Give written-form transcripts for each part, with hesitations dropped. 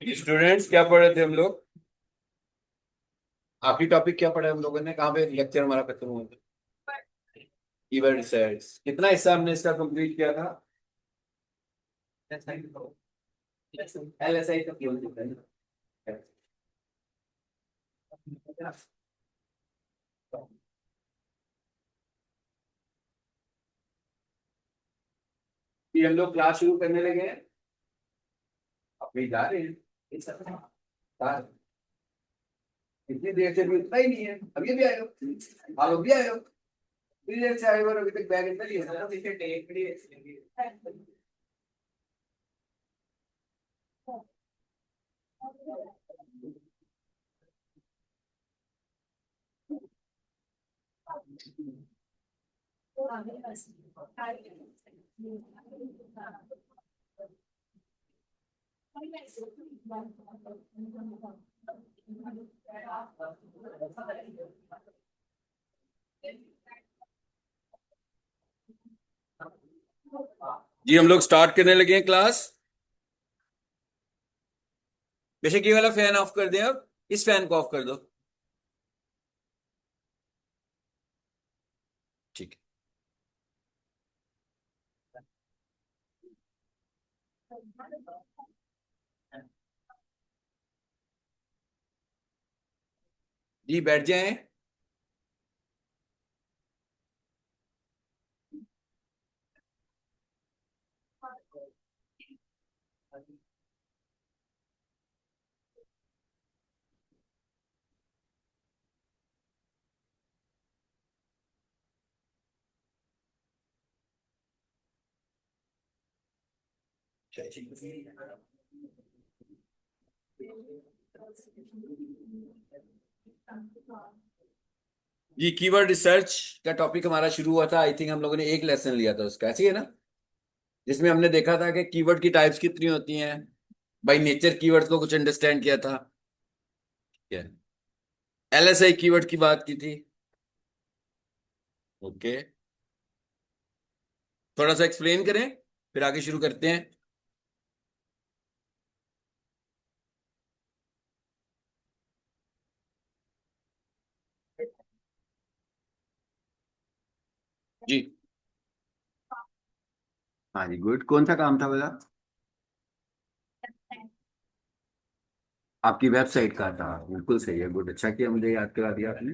Students क्या पढ़े थे हम लोग? आखिरी टॉपिक क्या पढ़ा हम लोगों ने? कहाँ पे लेक्चर हमारा खत्म हुआ था? Keyword research. कितना हिस्सा हमने इसका कंप्लीट किया था? LSI का केवल कितना है? ये हम लोग क्लास शुरू करने लगे हैं। अभी जा रहे हैं। इतनी देर से भी उतना ही नहीं है। अभी भी आए हो? आप लोग भी आए हो? इतनी देर से आए हो और अभी तक बैग इतना ही है। जी हम लोग स्टार्ट करने लगे हैं क्लास। बेशक ये वाला फैन ऑफ कर दें, अब इस फैन को ऑफ कर दो। ठीक है जी, बैठ जाएं। जी कीवर्ड रिसर्च का टॉपिक हमारा शुरू हुआ था। आई थिंक हम लोगों ने एक लेसन लिया था उसका, ऐसी है ना, जिसमें हमने देखा था कि कीवर्ड की टाइप्स कितनी होती हैं। बाय नेचर कीवर्ड्स को कुछ अंडरस्टैंड किया था। LSI कीवर्ड की बात की थी। ओके, थोड़ा सा एक्सप्लेन करें फिर आगे शुरू करते हैं। जी हाँ जी, गुड। कौन सा काम था बता? आपकी वेबसाइट का था, बिल्कुल सही है, गुड। अच्छा किया, मुझे याद करा दिया आपने।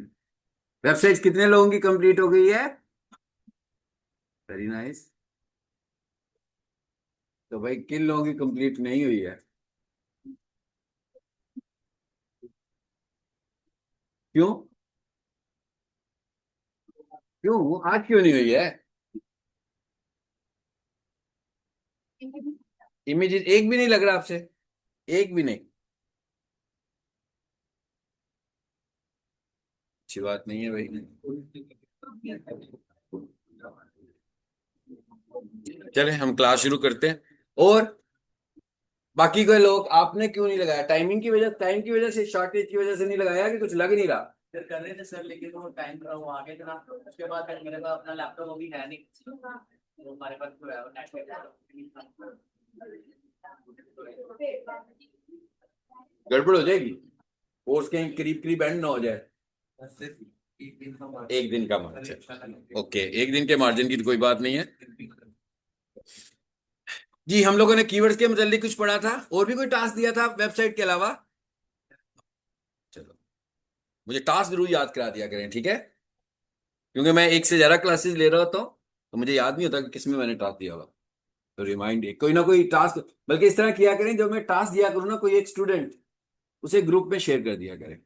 वेबसाइट कितने लोगों की कंप्लीट हो गई है? Very nice. तो भाई किन लोगों की कंप्लीट नहीं हुई है? क्यों? क्यों वो आज क्यों नहीं हुई है? इमेजेस एक भी नहीं लग रहा आपसे? एक भी नहीं? अच्छी बात नहीं है भाई। चले हम क्लास शुरू करते हैं। और बाकी कोई लोग, आपने क्यों नहीं लगाया? टाइम की वजह से, शॉर्टेज की वजह से नहीं लगाया कि कुछ लग नहीं रहा? फिर कर रहे थे सर, लेकिन वो टाइम का वो आगे था। उसके बाद फिर मेरे पास अपना लैपटॉप वो भी है नहीं, तो हमारे पास जो है वो गड़बड़ हो जाएगी। वो उसके करीब करीब एंड ना हो जाए। सिर्फ एक दिन का एक दिन का मार्जिन, ओके, एक दिन के मार्जिन की तो कोई बात नहीं है। जी, हम लोगों ने कीवर्ड्स के मतलब कुछ पढ़ा था, और भी कोई टास्क दिया था वेबसाइट के अलावा? चलो, मुझे टास्क जरूर याद करा दिया करें, ठीक है? क्योंकि मैं एक से ज्यादा क्लासेस ले रहा होता हूँ, तो मुझे याद नहीं होता कि किसमें मैंने टास्क दिया हुआ। तो रिमाइंड, कोई ना कोई टास्क, बल्कि इस तरह किया करें, जब मैं टास्क दिया करूँ ना कोई एक स्टूडेंट, उसे ग्रुप में शेयर कर दिया करें।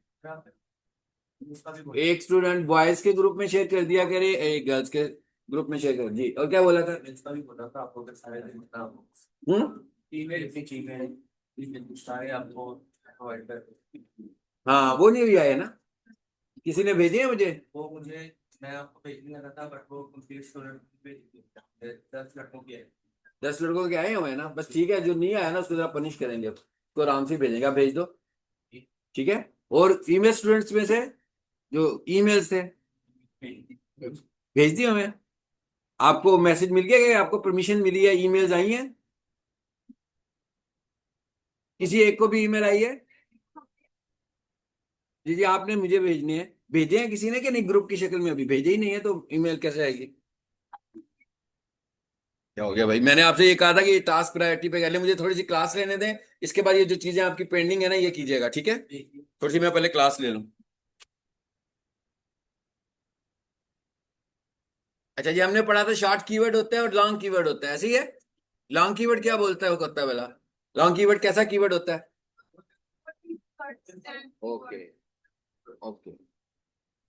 एक स्टूडेंट बॉयज के ग्रुप में शेयर कर दिया करे, एक गर्ल्स के ग्रुप में शेयर कर। जी, और क्या बोला था? इसका भी बोला था आपको कि सारे दिन हम्म। ईमेल इतनी चीजें सारे आपको प्रोवाइड कर। हाँ, वो नहीं भी आया ना, किसी ने भेजे हैं मुझे। वो मुझे, मैं आपको भेजने लगा था बट वो कंप्लीट स्टूडेंट भेज दिया, 10 लड़कों की है। 10 लड़कों के आए हुए हैं ना, बस ठीक है। जो नहीं आया ना उसको जरा पनिश करेंगे, उसको आराम से भेजेगा, भेज दो, ठीक है? और फीमेल स्टूडेंट्स में से जो ईमेल थे, भेज दिए हमें। आपको मैसेज मिल गया कि आपको परमिशन मिली है, ईमेल्स आई हैं? किसी एक को भी ईमेल आई है? जी जी, आपने मुझे भेजनी है। भेजे हैं किसी ने कि नहीं? ग्रुप की शक्ल में अभी भेजे ही नहीं है, तो ईमेल कैसे आएगी? क्या हो गया भाई? मैंने आपसे ये कहा था कि ये टास्क प्रायोरिटी पे कर ले, मुझे थोड़ी सी क्लास लेने दें। इसके बाद ये जो चीजें आपकी पेंडिंग है ना, ये कीजिएगा, ठीक है? थोड़ी सी मैं पहले क्लास ले लूं। अच्छा जी, हमने पढ़ा था शॉर्ट कीवर्ड होता है और लॉन्ग कीवर्ड होता है, ऐसे ही है? लॉन्ग कीवर्ड क्या बोलता है, वो करता है वाला? लॉन्ग कीवर्ड कैसा कीवर्ड होता है? Okay, okay.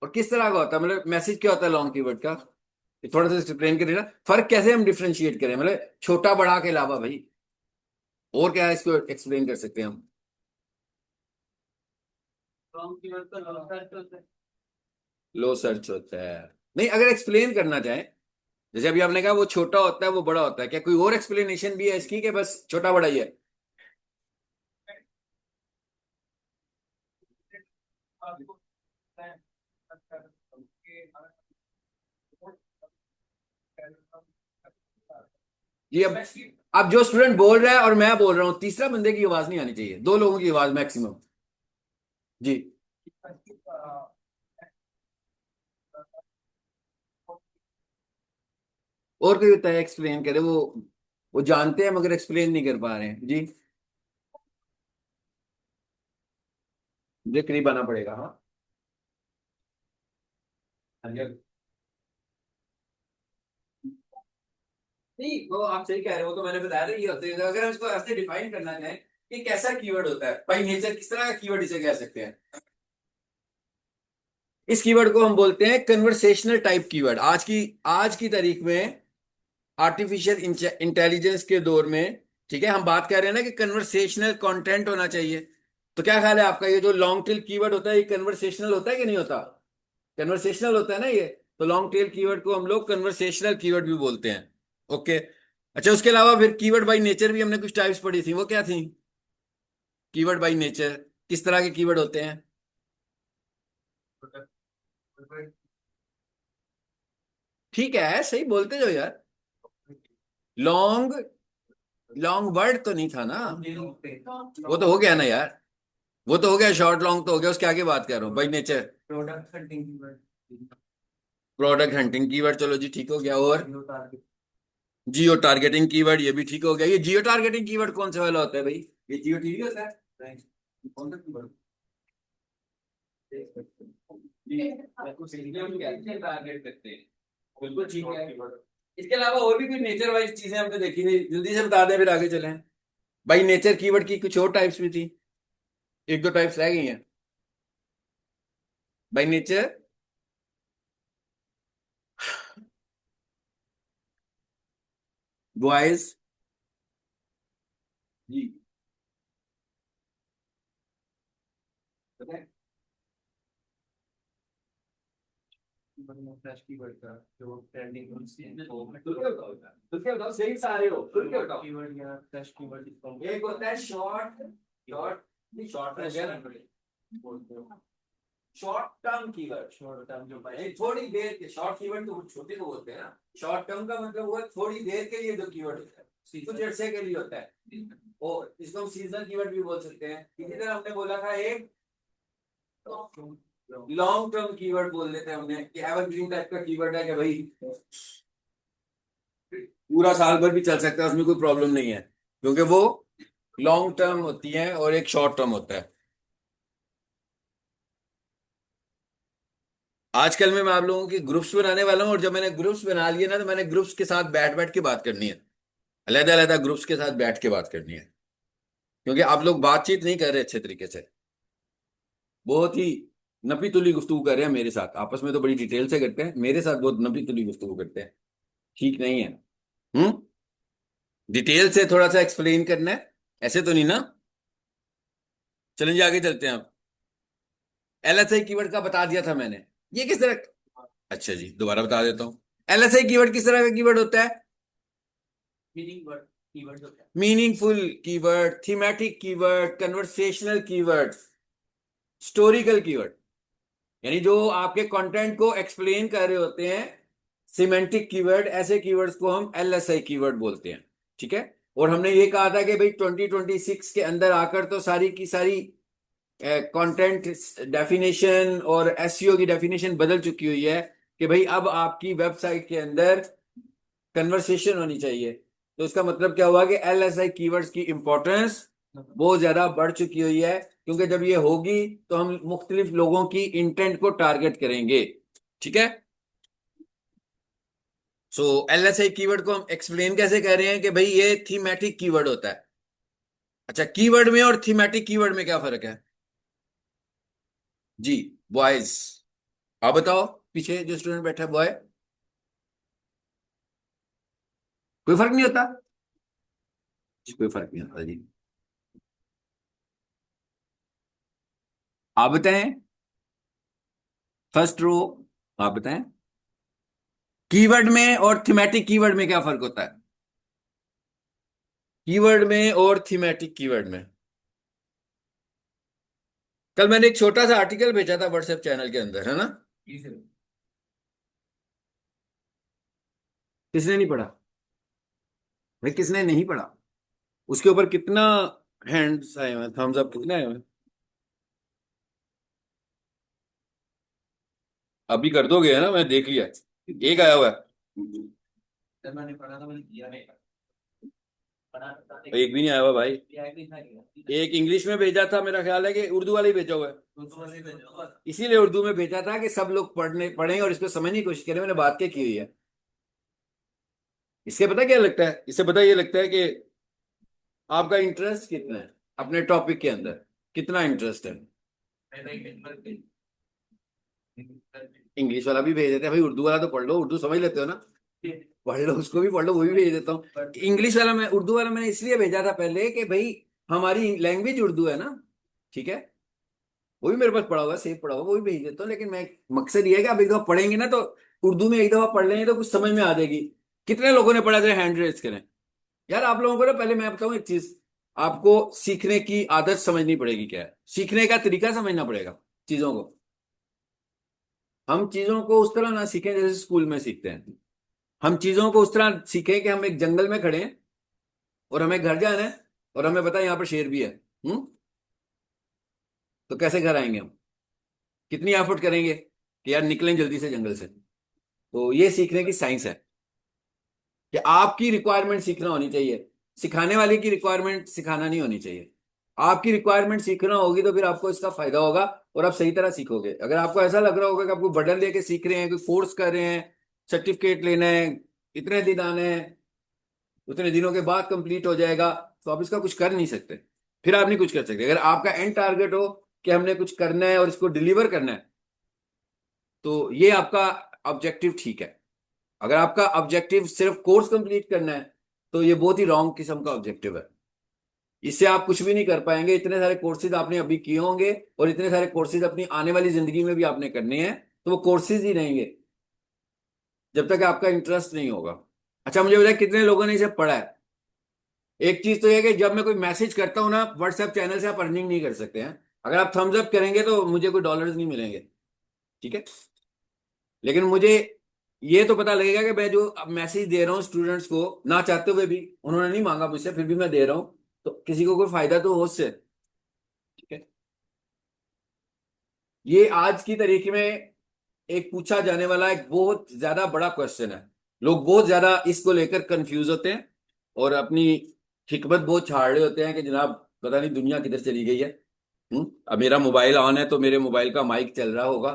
और किस तरह का होता है, मतलब मैसेज क्या होता है लॉन्ग कीवर्ड का? ये थोड़ा सा एक्सप्लेन करिए ना, फर्क कैसे हम डिफ्रेंशिएट करें, मतलब छोटा बड़ा के अलावा भाई, और क्या है इसको एक्सप्लेन कर सकते हैं हम? लो सर्च होता है? नहीं, अगर एक्सप्लेन करना चाहें, जैसे अभी आपने कहा वो छोटा होता है वो बड़ा होता है, क्या कोई और एक्सप्लेनेशन भी है इसकी कि बस छोटा बड़ा ही है? जी, अब जो स्टूडेंट बोल रहा है और मैं बोल रहा हूँ, तीसरा बंदे की आवाज नहीं आनी चाहिए, दो लोगों की आवाज मैक्सिमम। जी। और कोई होता है एक्सप्लेन करे, वो जानते हैं मगर एक्सप्लेन नहीं कर पा रहे हैं जी। मुझे करीब आना पड़ेगा, हाँ। नहीं, वो आप सही कह रहे हो, तो मैंने बताया था ये होते हैं। अगर हम इसको ऐसे डिफाइन करना चाहें कि कैसा कीवर्ड होता है बाई नेचर, किस तरह का कीवर्ड इसे कह सकते हैं? इस कीवर्ड को हम बोलते हैं कन्वर्सेशनल टाइप कीवर्ड। आज की तारीख में, आर्टिफिशियल इंटेलिजेंस के दौर में, ठीक है, हम बात कर रहे हैं ना कि कन्वर्सेशनल कंटेंट होना चाहिए। तो क्या ख्याल है आपका, ये जो लॉन्ग टेल कीवर्ड होता है, ये कन्वर्सेशनल होता है कि नहीं होता? कन्वर्सेशनल होता है ना ये। तो लॉन्ग टेल कीवर्ड को हम लोग कन्वर्सेशनल कीवर्ड भी बोलते हैं। ओके। अच्छा, उसके अलावा फिर कीवर्ड बाय नेचर भी हमने कुछ टाइप्स पढ़ी थी, वो क्या थी? कीवर्ड बाय नेचर किस तरह के कीवर्ड होते हैं? ठीक है, सही बोलते जो यार। लॉन्ग लॉन्ग वर्ड तो नहीं था ना? वो तो हो गया ना यार, वो तो हो गया, शॉर्ट लॉन्ग तो हो गया, उसके आगे बात कर रहा हूँ by nature. Product hunting product hunting keyword, चलो जी, ठीक हो गया। और जियो टारगेटिंग कीवर्ड, ये भी ठीक हो गया। ये जियो टारगेटिंग कीवर्ड कौन सा वाला होता है भाई? ये जियो टीवी होता है? कौन सा कीवर्ड? टारगेट करते हैं, बिल्कुल ठीक है। इसके अलावा और भी कोई नेचर वाइज चीजें हमने देखी नहीं, जल्दी से बता दें फिर आगे चलें। भाई नेचर कीवर्ड की कुछ और टाइप्स भी थी, एक दो टाइप्स रह गई हैं बाय नेचर। बॉयज। जी। फ्रेश कीवर्ड का जो ट्रेंडिंग खुल के बताओ, सही सारे हो, खुल के बताओ। कीवर्ड या फ्रेश कीवर्ड इसको एक होता है शॉर्ट, शॉर्ट नहीं, शॉर्ट हो गया ना, बोलते हो। Short term keyword. Short term जो नहीं, थोड़ी देर के शॉर्ट कीवर्ड तो छोटे को बोलते हैं ना। शॉर्ट टर्म का मतलब हुआ थोड़ी देर के लिए जो कीवर्ड होता है, कुछ अर्से के लिए होता है, और इसको हम सीजनल कीवर्ड भी बोल सकते हैं। इसी तरह हमने बोला था एक लॉन्ग टर्म कीवर्ड बोल देते हैं हमने, कि एवरग्रीन टाइप का कीवर्ड है कि भाई पूरा साल भर भी चल सकता है, उसमें कोई प्रॉब्लम नहीं है, क्योंकि वो लॉन्ग टर्म होती है और एक शॉर्ट टर्म होता है। आजकल में मैं आप लोगों की ग्रुप्स बनाने वाला हूँ, और जब मैंने ग्रुप्स बना लिए ना, तो मैंने ग्रुप्स के साथ बैठ बैठ के बात करनी है, अलग अलग ग्रुप्स के साथ बैठ के बात करनी है, क्योंकि आप लोग बातचीत नहीं कर रहे अच्छे तरीके से, बहुत ही नपी तुली गुफ्तगू कर रहे हैं मेरे साथ। आपस में तो बड़ी डिटेल से करते हैं, मेरे साथ बहुत नपी तुली गुफ्तगू करते हैं, ठीक नहीं है। हम्म। डिटेल से थोड़ा सा एक्सप्लेन करना है, ऐसे तो नहीं ना। चलेंगे आगे चलते हैं। आप एलएसआई कीवर्ड का बता दिया था मैंने, ये किस तरह। अच्छा जी, दोबारा बता देता हूँ। एलएसआई कीवर्ड किस तरह का कीवर्ड होता है? मीनिंग वर्ड कीवर्ड होता है। Meaningful keyword, thematic keyword, conversational keyword, historical keyword, यानी जो आपके कंटेंट को एक्सप्लेन कर रहे होते हैं। सिमेंटिक कीवर्ड, ऐसे कीवर्ड्स को हम एलएसआई कीवर्ड बोलते हैं, ठीक है। और हमने ये कहा था कि भाई 2026 के अंदर आकर तो सारी की सारी कंटेंट डेफिनेशन और एसईओ की डेफिनेशन बदल चुकी हुई है, कि भाई अब आपकी वेबसाइट के अंदर कन्वर्सेशन होनी चाहिए। तो इसका मतलब क्या हुआ कि एलएसआई कीवर्ड्स की इंपॉर्टेंस बहुत ज्यादा बढ़ चुकी हुई है, क्योंकि जब ये होगी तो हम मुख्तलिफ लोगों की इंटेंट को टारगेट करेंगे, ठीक है। सो एलएसआई कीवर्ड को हम एक्सप्लेन कैसे कर रहे हैं कि भाई ये थीमेटिक कीवर्ड होता है। अच्छा, कीवर्ड में और थीमेटिक कीवर्ड में क्या फर्क है जी? बॉयज, आप बताओ, पीछे जो स्टूडेंट बैठा है बॉय, कोई फर्क नहीं होता जी? कोई फर्क नहीं होता जी। आप बताएं, फर्स्ट रो, आप बताएं, कीवर्ड में और थीमेटिक कीवर्ड में क्या फर्क होता है? कीवर्ड में और थीमेटिक कीवर्ड में, कल मैंने एक छोटा सा आर्टिकल भेजा था व्हाट्सएप चैनल के अंदर, है ना? किसने नहीं पढ़ा भाई? किसने नहीं पढ़ा? उसके ऊपर कितना हैंड्स आए हुए हैं, थम्स अप कितने आए हुए हैं? अभी कर दोगे है ना, मैं देख लिया, एक आया हुआ है। जब मैंने पढ़ा था मैंने किया नहीं, पढ़ा था एक भी नहीं आया हुआ भाई। किया ही नहीं था किया। एक इंग्लिश में भेजा था, मेरा ख्याल है कि उर्दू वाला ही भेजा हुआ है, दूसरों से भेजो बस। इसीलिए उर्दू में भेजा था कि सब लोग पढ़ें और इसको समझने की कोशिश करें। मैंने बात क्या की हुई है इससे, पता क्या लगता है? इससे पता ये लगता है कि आपका इंटरेस्ट कितना है अपने टॉपिक के अंदर, कितना इंटरेस्ट है। मैं नहीं भेज इंग्लिश वाला भी भेज देते हैं भाई, उर्दू वाला तो पढ़ लो, उर्दू समझ लेते हो ना, पढ़ लो, उसको भी पढ़ लो, वो भी भेज देता हूँ। इंग्लिश वाला मैं, उर्दू वाला मैंने इसलिए भेजा था पहले कि भाई हमारी लैंग्वेज उर्दू है ना, ठीक है। वो भी मेरे पास पढ़ा हुआ है, सेव पढ़ा हुआ, वो भी भेज देता हूँ। लेकिन मैं, मकसद ये है कि आप एक दफा पढ़ेंगे ना, तो उर्दू में एक दफा पढ़ लेंगे तो कुछ समझ में आ जाएगी। कितने लोगों ने पढ़ा था? हैंड रेज करें यार। आप लोगों को ना, पहले मैं बताऊं एक चीज, आपको सीखने की आदत समझनी पड़ेगी, क्या है सीखने का तरीका समझना पड़ेगा चीजों को। हम चीजों को उस तरह ना सीखें जैसे स्कूल में सीखते हैं। हम चीजों को उस तरह सीखें कि हम एक जंगल में खड़े हैं और हमें घर जाना है, और हमें पता है यहाँ पर शेर भी है। हम्म। तो कैसे घर आएंगे हम? कितनी एफर्ट करेंगे कि यार निकलें जल्दी से जंगल से। तो ये सीखने की साइंस है, कि आपकी रिक्वायरमेंट सीखना होनी चाहिए, सिखाने वाले की रिक्वायरमेंट सिखाना नहीं होनी चाहिए। आपकी रिक्वायरमेंट सीखना होगी तो फिर आपको इसका फायदा होगा, और आप सही तरह सीखोगे। अगर आपको ऐसा लग रहा होगा कि आपको बर्डन लेके सीख रहे हैं, कोई फोर्स कर रहे हैं, सर्टिफिकेट लेना है, इतने दिन आने हैं, उतने दिनों के बाद कंप्लीट हो जाएगा, तो आप इसका कुछ कर नहीं सकते। फिर आप नहीं कुछ कर सकते। अगर आपका एंड टारगेट हो कि हमने कुछ करना है और इसको डिलीवर करना है, तो ये आपका ऑब्जेक्टिव ठीक है। अगर आपका ऑब्जेक्टिव सिर्फ कोर्स कंप्लीट करना है, तो ये बहुत ही रॉन्ग किस्म का ऑब्जेक्टिव है। इससे आप कुछ भी नहीं कर पाएंगे। इतने सारे कोर्सेज आपने अभी किए होंगे, और इतने सारे कोर्सेज अपनी आने वाली जिंदगी में भी आपने करने हैं, तो वो कोर्सेज ही रहेंगे। जब तक आपका इंटरेस्ट नहीं होगा। अच्छा मुझे बताया कितने लोगों ने इसे पढ़ा है। एक चीज तो यह है कि जब मैं कोई मैसेज करता हूँ ना व्हाट्सएप चैनल से, आप अर्निंग नहीं कर सकते हैं। अगर आप थम्स अप करेंगे तो मुझे कोई डॉलर्स नहीं मिलेंगे, ठीक है। लेकिन मुझे ये तो पता लगेगा कि मैं जो मैसेज दे रहा हूँ स्टूडेंट्स को, ना चाहते हुए भी, उन्होंने नहीं मांगा मुझसे, फिर भी मैं दे रहा हूँ, तो किसी को कोई फायदा तो हो उससे, ठीक है। ये आज की तारीख में एक पूछा जाने वाला एक बहुत ज्यादा बड़ा क्वेश्चन है। लोग बहुत ज्यादा इसको लेकर कंफ्यूज होते हैं और अपनी हिकमत बहुत छाड़ रहे होते हैं कि जनाब पता नहीं दुनिया किधर चली गई है। अब मेरा मोबाइल ऑन है तो मेरे मोबाइल का माइक चल रहा होगा,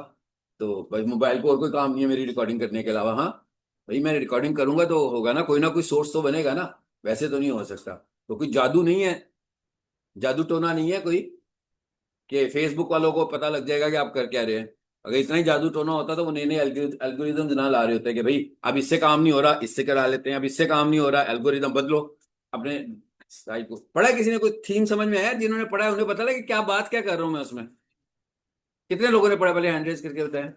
तो भाई मोबाइल को और कोई काम नहीं है मेरी रिकॉर्डिंग करने के अलावा। हाँ भाई मैं रिकॉर्डिंग करूंगा तो होगा ना, कोई सोर्स तो बनेगा ना। वैसे तो नहीं हो सकता। तो कोई जादू नहीं है, जादू टोना नहीं है कोई, कि फेसबुक वालों को पता लग जाएगा कि आप कर क्या रहे हैं। अगर इतना ही जादू टोना होता तो वो नए नए एल्गोरिदम ना ला रहे होते कि भाई अब इससे काम नहीं हो रहा इससे करा लेते हैं, अब इससे काम नहीं हो रहा एल्गोरिदम बदलो अपने साइट को। पढ़ा है किसी ने, कोई थीम समझ में आया? जिन्होंने पढ़ा है उन्हें पता लगे कि क्या बात क्या कर रहा हूं मैं उसमें। कितने लोगों ने पढ़ा? पहले हैंड रेज करके बताएं।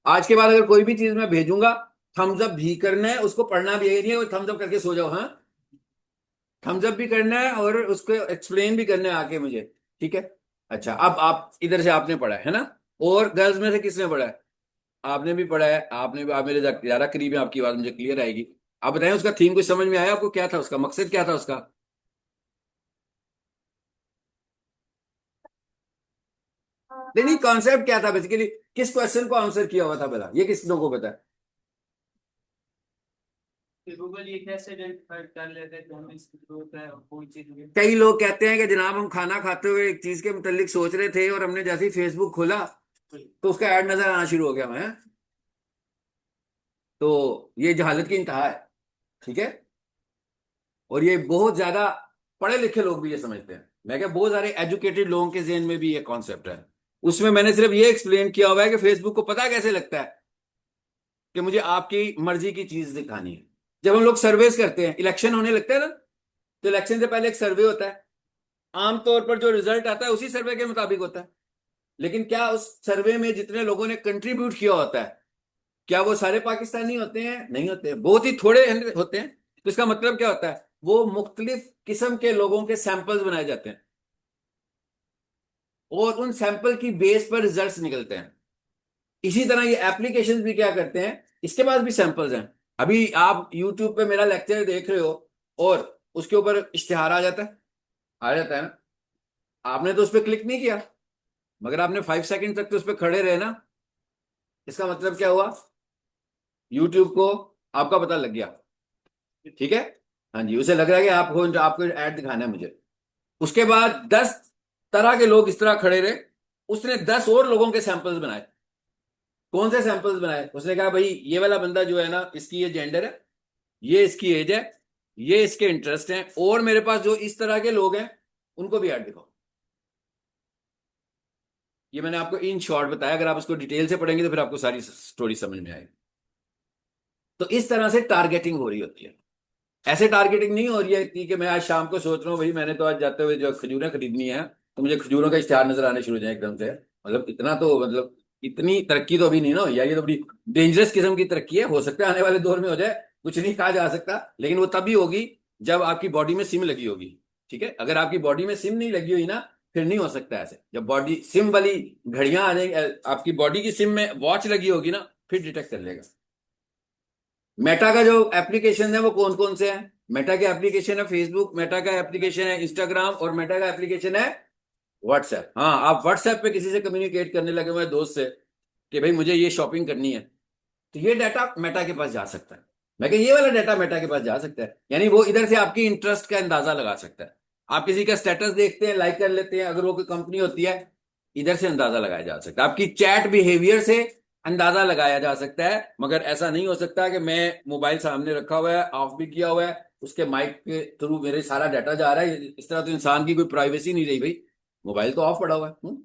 आज के बाद अगर कोई भी चीज मैं भेजूंगा, थम्स अप भी करना है, उसको पढ़ना भी है, नहीं है थम्स अप करके सो जाओ। हाँ थम्स अप भी करना है और उसको एक्सप्लेन भी करना है आके मुझे, ठीक है। अच्छा अब आप इधर से आपने पढ़ा है ना, और गर्ल्स में से किसने पढ़ा है? आपने भी पढ़ा है, आपने भी, आप मेरे ज्यादा करीब है, आपकी बात मुझे क्लियर आएगी। आप बताएं उसका थीम कुछ समझ में आया आपको? क्या था उसका मकसद, क्या था उसका? नहीं नहीं, कॉन्सेप्ट क्या था बेसिकली? किस क्वेश्चन को आंसर किया हुआ था पहला, ये किस लोगों को पता है? गूगल ये कैसे आइडेंटिफाई कर लेते हैं कौन इसकी जरूरत है और कोई चीज में। कई लोग कहते हैं कि जनाब हम खाना खाते हुए एक चीज के मुतालिक सोच रहे थे और हमने जैसे ही फेसबुक खोला तो उसका ऐड नजर आना शुरू हो गया हमें। तो ये जहालत की इंतहा है, ठीक है। और ये बहुत ज्यादा पढ़े लिखे लोग भी ये समझते हैं। मैं क्या, बहुत सारे एजुकेटेड लोगों के जहन में भी ये कॉन्सेप्ट है। उसमें मैंने सिर्फ ये एक्सप्लेन किया हुआ है कि फेसबुक को पता कैसे लगता है कि मुझे आपकी मर्जी की चीज दिखानी है। जब हम लोग सर्वेस करते हैं, इलेक्शन होने लगता है ना, तो इलेक्शन से पहले एक सर्वे होता है। आमतौर पर जो रिजल्ट आता है उसी सर्वे के मुताबिक होता है। लेकिन क्या उस सर्वे में जितने लोगों ने कंट्रीब्यूट किया होता है, क्या वो सारे पाकिस्तानी होते हैं? नहीं होते हैं, बहुत ही थोड़े होते हैं। तो इसका मतलब क्या होता है? वो मुख्तलिफ किस्म के लोगों के सैंपल्स बनाए जाते हैं और उन सैंपल की बेस पर रिजल्ट्स निकलते हैं। इसी तरह ये एप्लीकेशंस भी क्या करते हैं, इसके पास भी सैंपल्स हैं। अभी आप यूट्यूब पे मेरा लेक्चर देख रहे हो और उसके ऊपर इश्तिहार आ जाता है, आ जाता है ना। आपने तो उस पर क्लिक नहीं किया, मगर आपने 5 सेकंड तक तो उस पर खड़े रहे ना। इसका मतलब क्या हुआ? यूट्यूब को आपका पता लग गया, ठीक है। हाँ जी, उसे लग रहा है कि आपको आपको ऐड दिखाना है मुझे। उसके बाद 10 तरह के लोग इस तरह खड़े रहे, उसने 10 और लोगों के सैंपल्स बनाए। कौन से सैंपल्स बनाए? उसने कहा भाई ये वाला बंदा जो है ना, इसकी ये जेंडर है, ये इसकी एज है, ये इसके इंटरेस्ट हैं, और मेरे पास जो इस तरह के लोग हैं उनको भी ऐड दिखाओ। ये मैंने आपको इन शॉर्ट बताया, अगर आप उसको डिटेल से पढ़ेंगे तो फिर आपको सारी स्टोरी समझ में आएगी। तो इस तरह से टारगेटिंग हो रही होती है। ऐसे टारगेटिंग नहीं हो रही है कि मैं आज शाम को सोच रहा हूँ भाई मैंने तो आज जाते हुए जो खजूरें खरीदनी है, तो मुझे खजूरों का इश्तेहार नजर आने शुरू हो जाए एकदम से। मतलब इतना तो, मतलब इतनी तरक्की तो अभी नहीं ना हुई है, ये तो बड़ी डेंजरस किस्म की तरक्की है। हो सकता है आने वाले दौर में हो जाए, कुछ नहीं कहा जा सकता, लेकिन वो तभी होगी जब आपकी बॉडी में सिम लगी होगी, ठीक है। अगर आपकी बॉडी में सिम नहीं लगी हुई ना, फिर नहीं हो सकता ऐसे। जब बॉडी सिम वाली घड़ियां आ जाएंगी, आपकी बॉडी की सिम में वॉच लगी होगी ना, फिर डिटेक्ट कर लेगा। मेटा का जो एप्लीकेशन है वो कौन कौन से हैं? मेटा के एप्लीकेशन है फेसबुक, मेटा का एप्लीकेशन है इंस्टाग्राम, और मेटा का एप्लीकेशन है व्हाट्सएप। हाँ आप व्हाट्सएप पे किसी से कम्युनिकेट करने लगे हुए हैं दोस्त से कि भाई मुझे ये शॉपिंग करनी है, तो ये डाटा मेटा के पास जा सकता है। मैं कह, ये वाला डाटा मेटा के पास जा सकता है, यानी वो इधर से आपकी इंटरेस्ट का अंदाजा लगा सकता है। आप किसी का स्टेटस देखते हैं, लाइक कर लेते हैं, अगर वो कोई कंपनी होती है, इधर से अंदाजा लगाया जा सकता है। आपकी चैट बिहेवियर से अंदाजा लगाया जा सकता है। मगर ऐसा नहीं हो सकता कि मैं मोबाइल सामने रखा हुआ है, ऑफ भी किया हुआ है, उसके माइक के थ्रू मेरे सारा डाटा जा रहा है। इस तरह तो इंसान की कोई प्राइवेसी नहीं रही भाई। मोबाइल तो ऑफ पड़ा हुआ है,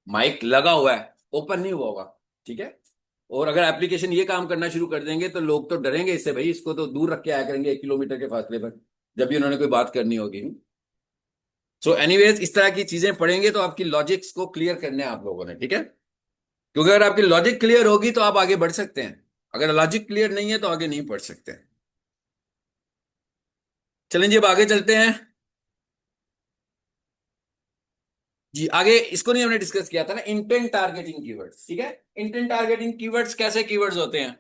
माइक लगा हुआ है, ओपन नहीं हुआ होगा, ठीक है। और अगर एप्लीकेशन ये काम करना शुरू कर देंगे तो लोग तो डरेंगे इससे, भाई इसको तो दूर रख के आया करेंगे 1 किलोमीटर के फासले पर, जब भी उन्होंने कोई बात करनी होगी। सो एनीवेज इस तरह की चीजें पढ़ेंगे तो आपकी लॉजिक्स को क्लियर करने हैं आप लोगों ने, ठीक है। क्योंकि अगर आपकी लॉजिक क्लियर होगी तो आप आगे बढ़ सकते हैं। अगर लॉजिक क्लियर नहीं है तो आगे नहीं पढ़ सकते। चलें जी, अब आगे चलते हैं जी। आगे इसको नहीं हमने डिस्कस किया था ना, इंटेंट टारगेटिंग कीवर्ड्स, ठीक है। इंटेंट टारगेटिंग कीवर्ड्स कैसे कीवर्ड्स होते हैं?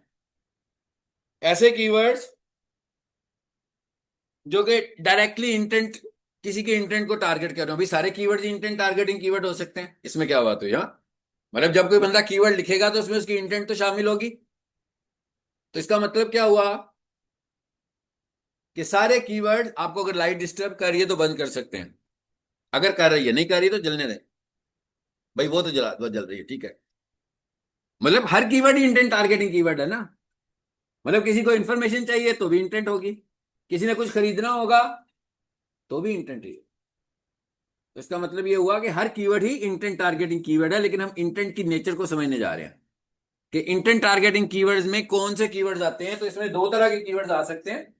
ऐसे कीवर्ड्स जो कि डायरेक्टली इंटेंट, किसी के इंटेंट को टारगेट कर रहे हो। अभी सारे कीवर्ड्स इंटेंट टारगेटिंग कीवर्ड हो सकते हैं, इसमें क्या बात हुई? हाँ, मतलब जब कोई बंदा कीवर्ड लिखेगा तो उसमें उसकी इंटेंट तो शामिल होगी। तो इसका मतलब क्या हुआ कि सारे कीवर्ड आपको अगर लाइट डिस्टर्ब कर रही है तो बंद कर सकते हैं, अगर कर रही है, नहीं कर रही तो जलने दें भाई, वो जल रही है, ठीक है। मतलब हर कीवर्ड ही इंटेंट टारगेटिंग कीवर्ड है ना। मतलब किसी को इन्फॉर्मेशन चाहिए तो भी इंटेंट होगी, किसी ने कुछ खरीदना होगा तो भी इंटेंट ही। तो इसका मतलब ये हुआ कि हर कीवर्ड ही इंटेंट टारगेटिंग कीवर्ड है, लेकिन हम इंटेंट की नेचर को समझने जा रहे हैं कि इंटेंट टारगेटिंग कीवर्ड्स में कौन से कीवर्ड्स आते हैं। तो इसमें दो तरह के कीवर्ड्स आ सकते हैं,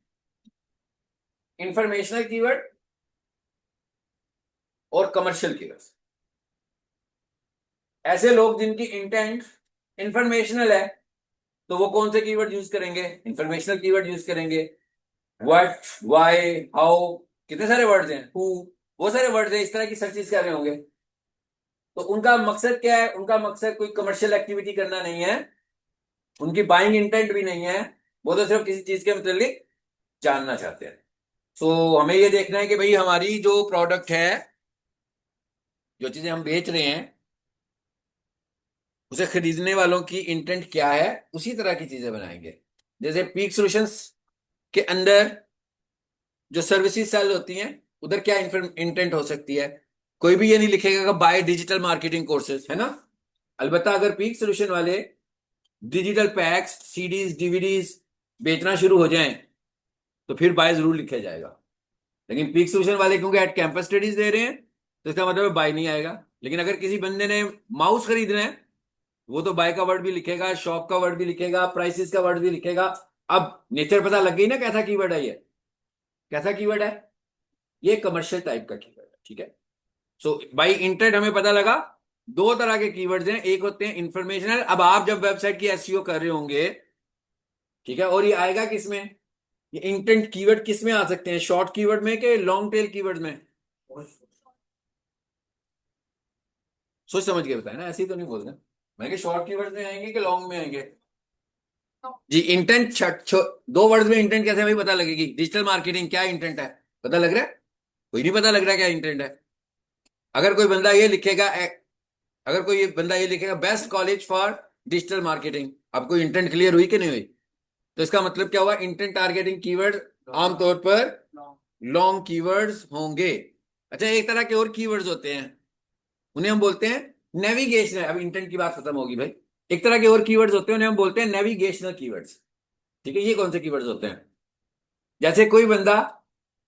इंफॉर्मेशनल कीवर्ड और कमर्शियल कीवर्ड्स। ऐसे लोग जिनकी इंटेंट इंफॉर्मेशनल है तो वो कौन से कीवर्ड यूज करेंगे? इंफॉर्मेशनल कीवर्ड यूज करेंगे। व्हाट, व्हाई, हाउ, कितने सारे वर्ड्स हैं, हु, वो सारे वर्ड्स हैं, इस तरह की सर्चेस कर रहे होंगे। तो उनका मकसद क्या है? उनका मकसद कोई कमर्शियल एक्टिविटी करना नहीं है, उनकी बाइंग इंटेंट भी नहीं है, वो तो सिर्फ किसी चीज के मतलब जानना चाहते हैं। सो हमें ये देखना है कि भाई हमारी जो प्रोडक्ट है, जो चीजें हम बेच रहे हैं, उसे खरीदने वालों की इंटेंट क्या है, उसी तरह की चीजें बनाएंगे। जैसे पीक सॉल्यूशंस के अंदर जो सर्विसेज सेल होती हैं, उधर क्या इंटेंट हो सकती है? कोई भी ये नहीं लिखेगा कि बाय डिजिटल मार्केटिंग कोर्सेज, है ना। अलबत्ता अगर पीक सोल्यूशन वाले डिजिटल पैक्स, सीडीज, डीवीडीज बेचना शुरू हो जाएं तो फिर बाय जरूर लिखा जाएगा। लेकिन पीक सोल्यूशन वाले क्योंकि एट कैंपस स्टडीज दे रहे हैं तो इसका मतलब बाय नहीं आएगा। लेकिन अगर किसी बंदे ने माउस खरीदना है, वो तो बाय का वर्ड भी लिखेगा, शॉप का वर्ड भी लिखेगा, प्राइसेस का वर्ड भी लिखेगा। अब नेचर पता लग गई ना कैसा कीवर्ड है ये, कैसा कीवर्ड है ये? कमर्शियल टाइप का कीवर्ड है, ठीक है। सो बाई इंटेंट हमें पता लगा दो तरह के कीवर्ड्स हैं, एक होते हैं इंफॉर्मेशनल। अब आप जब वेबसाइट की एसईओ कर रहे होंगे, ठीक है, और ये आएगा किसमें? ये इंटेंट कीवर्ड किस में आ सकते हैं? शॉर्ट कीवर्ड में कि लॉन्ग टेल कीवर्ड में? सोच समझ के बताए ना, ऐसे ही तो नहीं बोलते। मैं कि शॉर्ट कीवर्ड में आएंगे कि लॉन्ग में आएंगे? जी इंटेंट, दो वर्ड्स में इंटेंट कैसे भाई पता लगेगी? डिजिटल मार्केटिंग क्या इंटेंट है, पता लग रहा है? कोई नहीं पता लग रहा क्या इंटेंट है। अगर कोई बंदा ये लिखेगा, अगर कोई बंदा ये लिखेगा best college for digital marketing, आपको इंटेंट क्लियर हुई कि नहीं हुई? तो इसका मतलब क्या हुआ? इंटेंट टारगेटिंग कीवर्ड आमतौर पर लॉन्ग कीवर्ड्स होंगे। अच्छा, एक तरह के और कीवर्ड्स होते हैं, उन्हें हम बोलते हैं नेविगेशनल। अब इंटेंट की बात खत्म होगी भाई। एक तरह के और कीवर्ड्स होते हैं, उन्हें हम बोलते हैं नेविगेशनल कीवर्ड्स, ठीक है। ये कौन से कीवर्ड्स होते हैं? जैसे कोई बंदा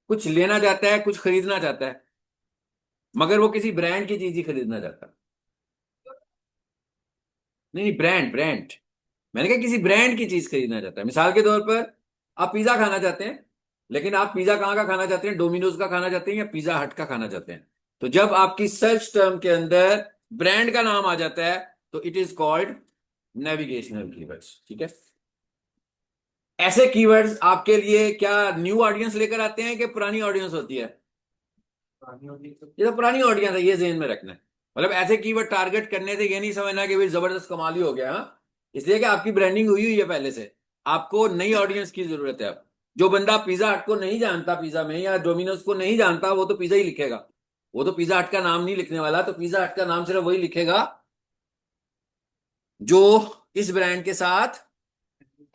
कुछ लेना चाहता है, कुछ खरीदना चाहता है, मगर वो किसी ब्रांड की चीज ही खरीदना चाहता है। नहीं नहीं, ब्रांड ब्रांड, मैंने कहा किसी ब्रांड की चीज खरीदना चाहता है। मिसाल के तौर पर आप पिज्जा खाना चाहते हैं, लेकिन आप पिज्जा कहाँ का खाना चाहते हैं? डोमिनोज का खाना चाहते हैं या पिज्जा हट का खाना चाहते हैं? तो जब आपकी सर्च टर्म के अंदर ब्रांड का नाम आ जाता है तो it is called navigational keywords, ठीक है। ऐसे कीवर्ड्स आपके लिए क्या न्यू ऑडियंस लेकर आते हैं कि पुरानी ऑडियंस होती है? ये तो पुरानी ऑडियंस है, ये जेहन में रखना है। मतलब ऐसे कीवर्ड टारगेट करने से ये नहीं समझना कि भाई जबरदस्त कमाल ही हो गया, हाँ। इसलिए कि आपकी ब्रांडिंग हुई हुई है पहले से, आपको नई ऑडियंस की जरूरत है अब। जो बंदा पिज्जा हट को नहीं जानता, पिज्जा में या डोमिनोज को नहीं जानता, वो तो पिज्जा ही लिखेगा। वो तो पिज्जा हट का नाम नहीं लिखने वाला। तो पिज्जा हट का नाम सिर्फ वही लिखेगा जो इस ब्रांड के साथ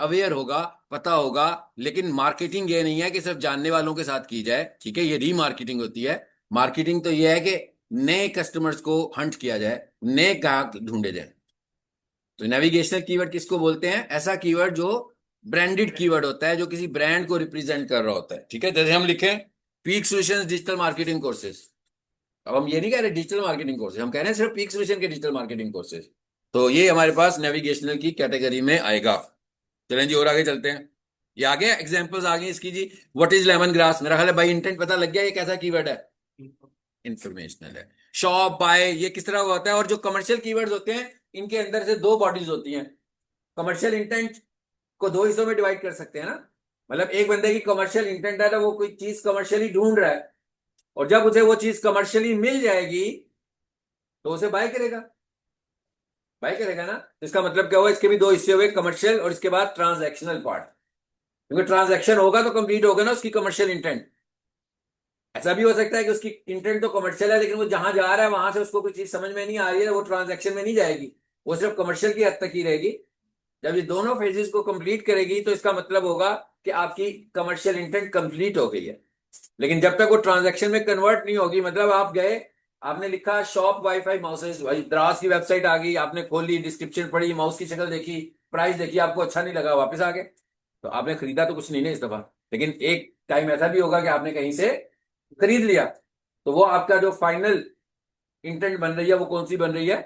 अवेयर होगा, पता होगा। लेकिन मार्केटिंग ये नहीं है कि सिर्फ जानने वालों के साथ की जाए, ठीक है, ये रीमार्केटिंग होती है। मार्केटिंग तो ये है कि नए कस्टमर्स को हंट किया जाए, नए ग्राहक ढूंढे जाए। तो नेविगेशनल कीवर्ड किसको बोलते हैं? ऐसा कीवर्ड जो ब्रांडेड कीवर्ड होता है, जो किसी ब्रांड को रिप्रेजेंट कर रहा होता है, ठीक है। जैसे हम लिखें peak solutions digital marketing courses. अब हम ये नहीं कह रहे डिजिटल मार्केटिंग कोर्सेज, हम कह रहे हैं सिर्फ पीक सॉल्यूशन के डिजिटल मार्केटिंग कोर्सेज। तो ये हमारे पास नेविगेशनल की कैटेगरी में आएगा। चलें जी और आगे चलते हैं। ये आ गया, एग्जांपल्स आ गई इसकी जी। व्हाट इज लेमन ग्रास, मेरा ख्याल है भाई इंटेंट पता लग गया ये कैसा कीवर्ड है, इंफॉर्मेशनल है। शॉप, बाय, ये किस तरह का होता है? और जो कमर्शियल कीवर्ड्स होते हैं, इनके अंदर से दो बॉडीज होती हैं, कमर्शियल इंटेंट को दो हिस्सों में डिवाइड कर सकते हैं ना। मतलब एक बंदे की कमर्शियल इंटेंट है, तो वो कोई चीज कमर्शियली ढूंढ रहा है, और जब उसे वो चीज कमर्शियली मिल जाएगी तो उसे बाय करेगा, बाय करेगा ना। तो इसका मतलब क्या हुआ, इसके भी दो हिस्से हुए, कमर्शियल और इसके बाद ट्रांजैक्शनल पार्ट। क्योंकि ट्रांजैक्शन होगा तो कंप्लीट होगा ना उसकी कमर्शियल इंटेंट। ऐसा भी हो सकता है कि उसकी इंटेंट तो कमर्शियल है, लेकिन वो जहां जा रहा है वहां से उसको कोई चीज समझ में नहीं आ रही है, वो ट्रांजैक्शन में नहीं जाएगी, वो सिर्फ कमर्शियल की हद तक ही रहेगी। जब ये दोनों फेजेस को कंप्लीट करेगी तो इसका मतलब होगा कि आपकी कमर्शियल इंटेंट कंप्लीट हो गई है। लेकिन जब तक वो ट्रांजैक्शन में कन्वर्ट नहीं होगी, मतलब आप गए, आपने लिखा शॉप वाईफाई माउसेस, भाई द्रास की वेबसाइट आ गई, आपने खोली, डिस्क्रिप्शन पढ़ी, माउस की शक्ल देखी, प्राइस देखी, आपको अच्छा नहीं लगा, वापस आ गए, तो आपने खरीदा तो कुछ नहीं ना इस दफा। लेकिन एक टाइम ऐसा भी होगा कि आपने कहीं से खरीद लिया, तो वो आपका जो फाइनल इंटेंट बन रही है वो कौन सी बन रही है,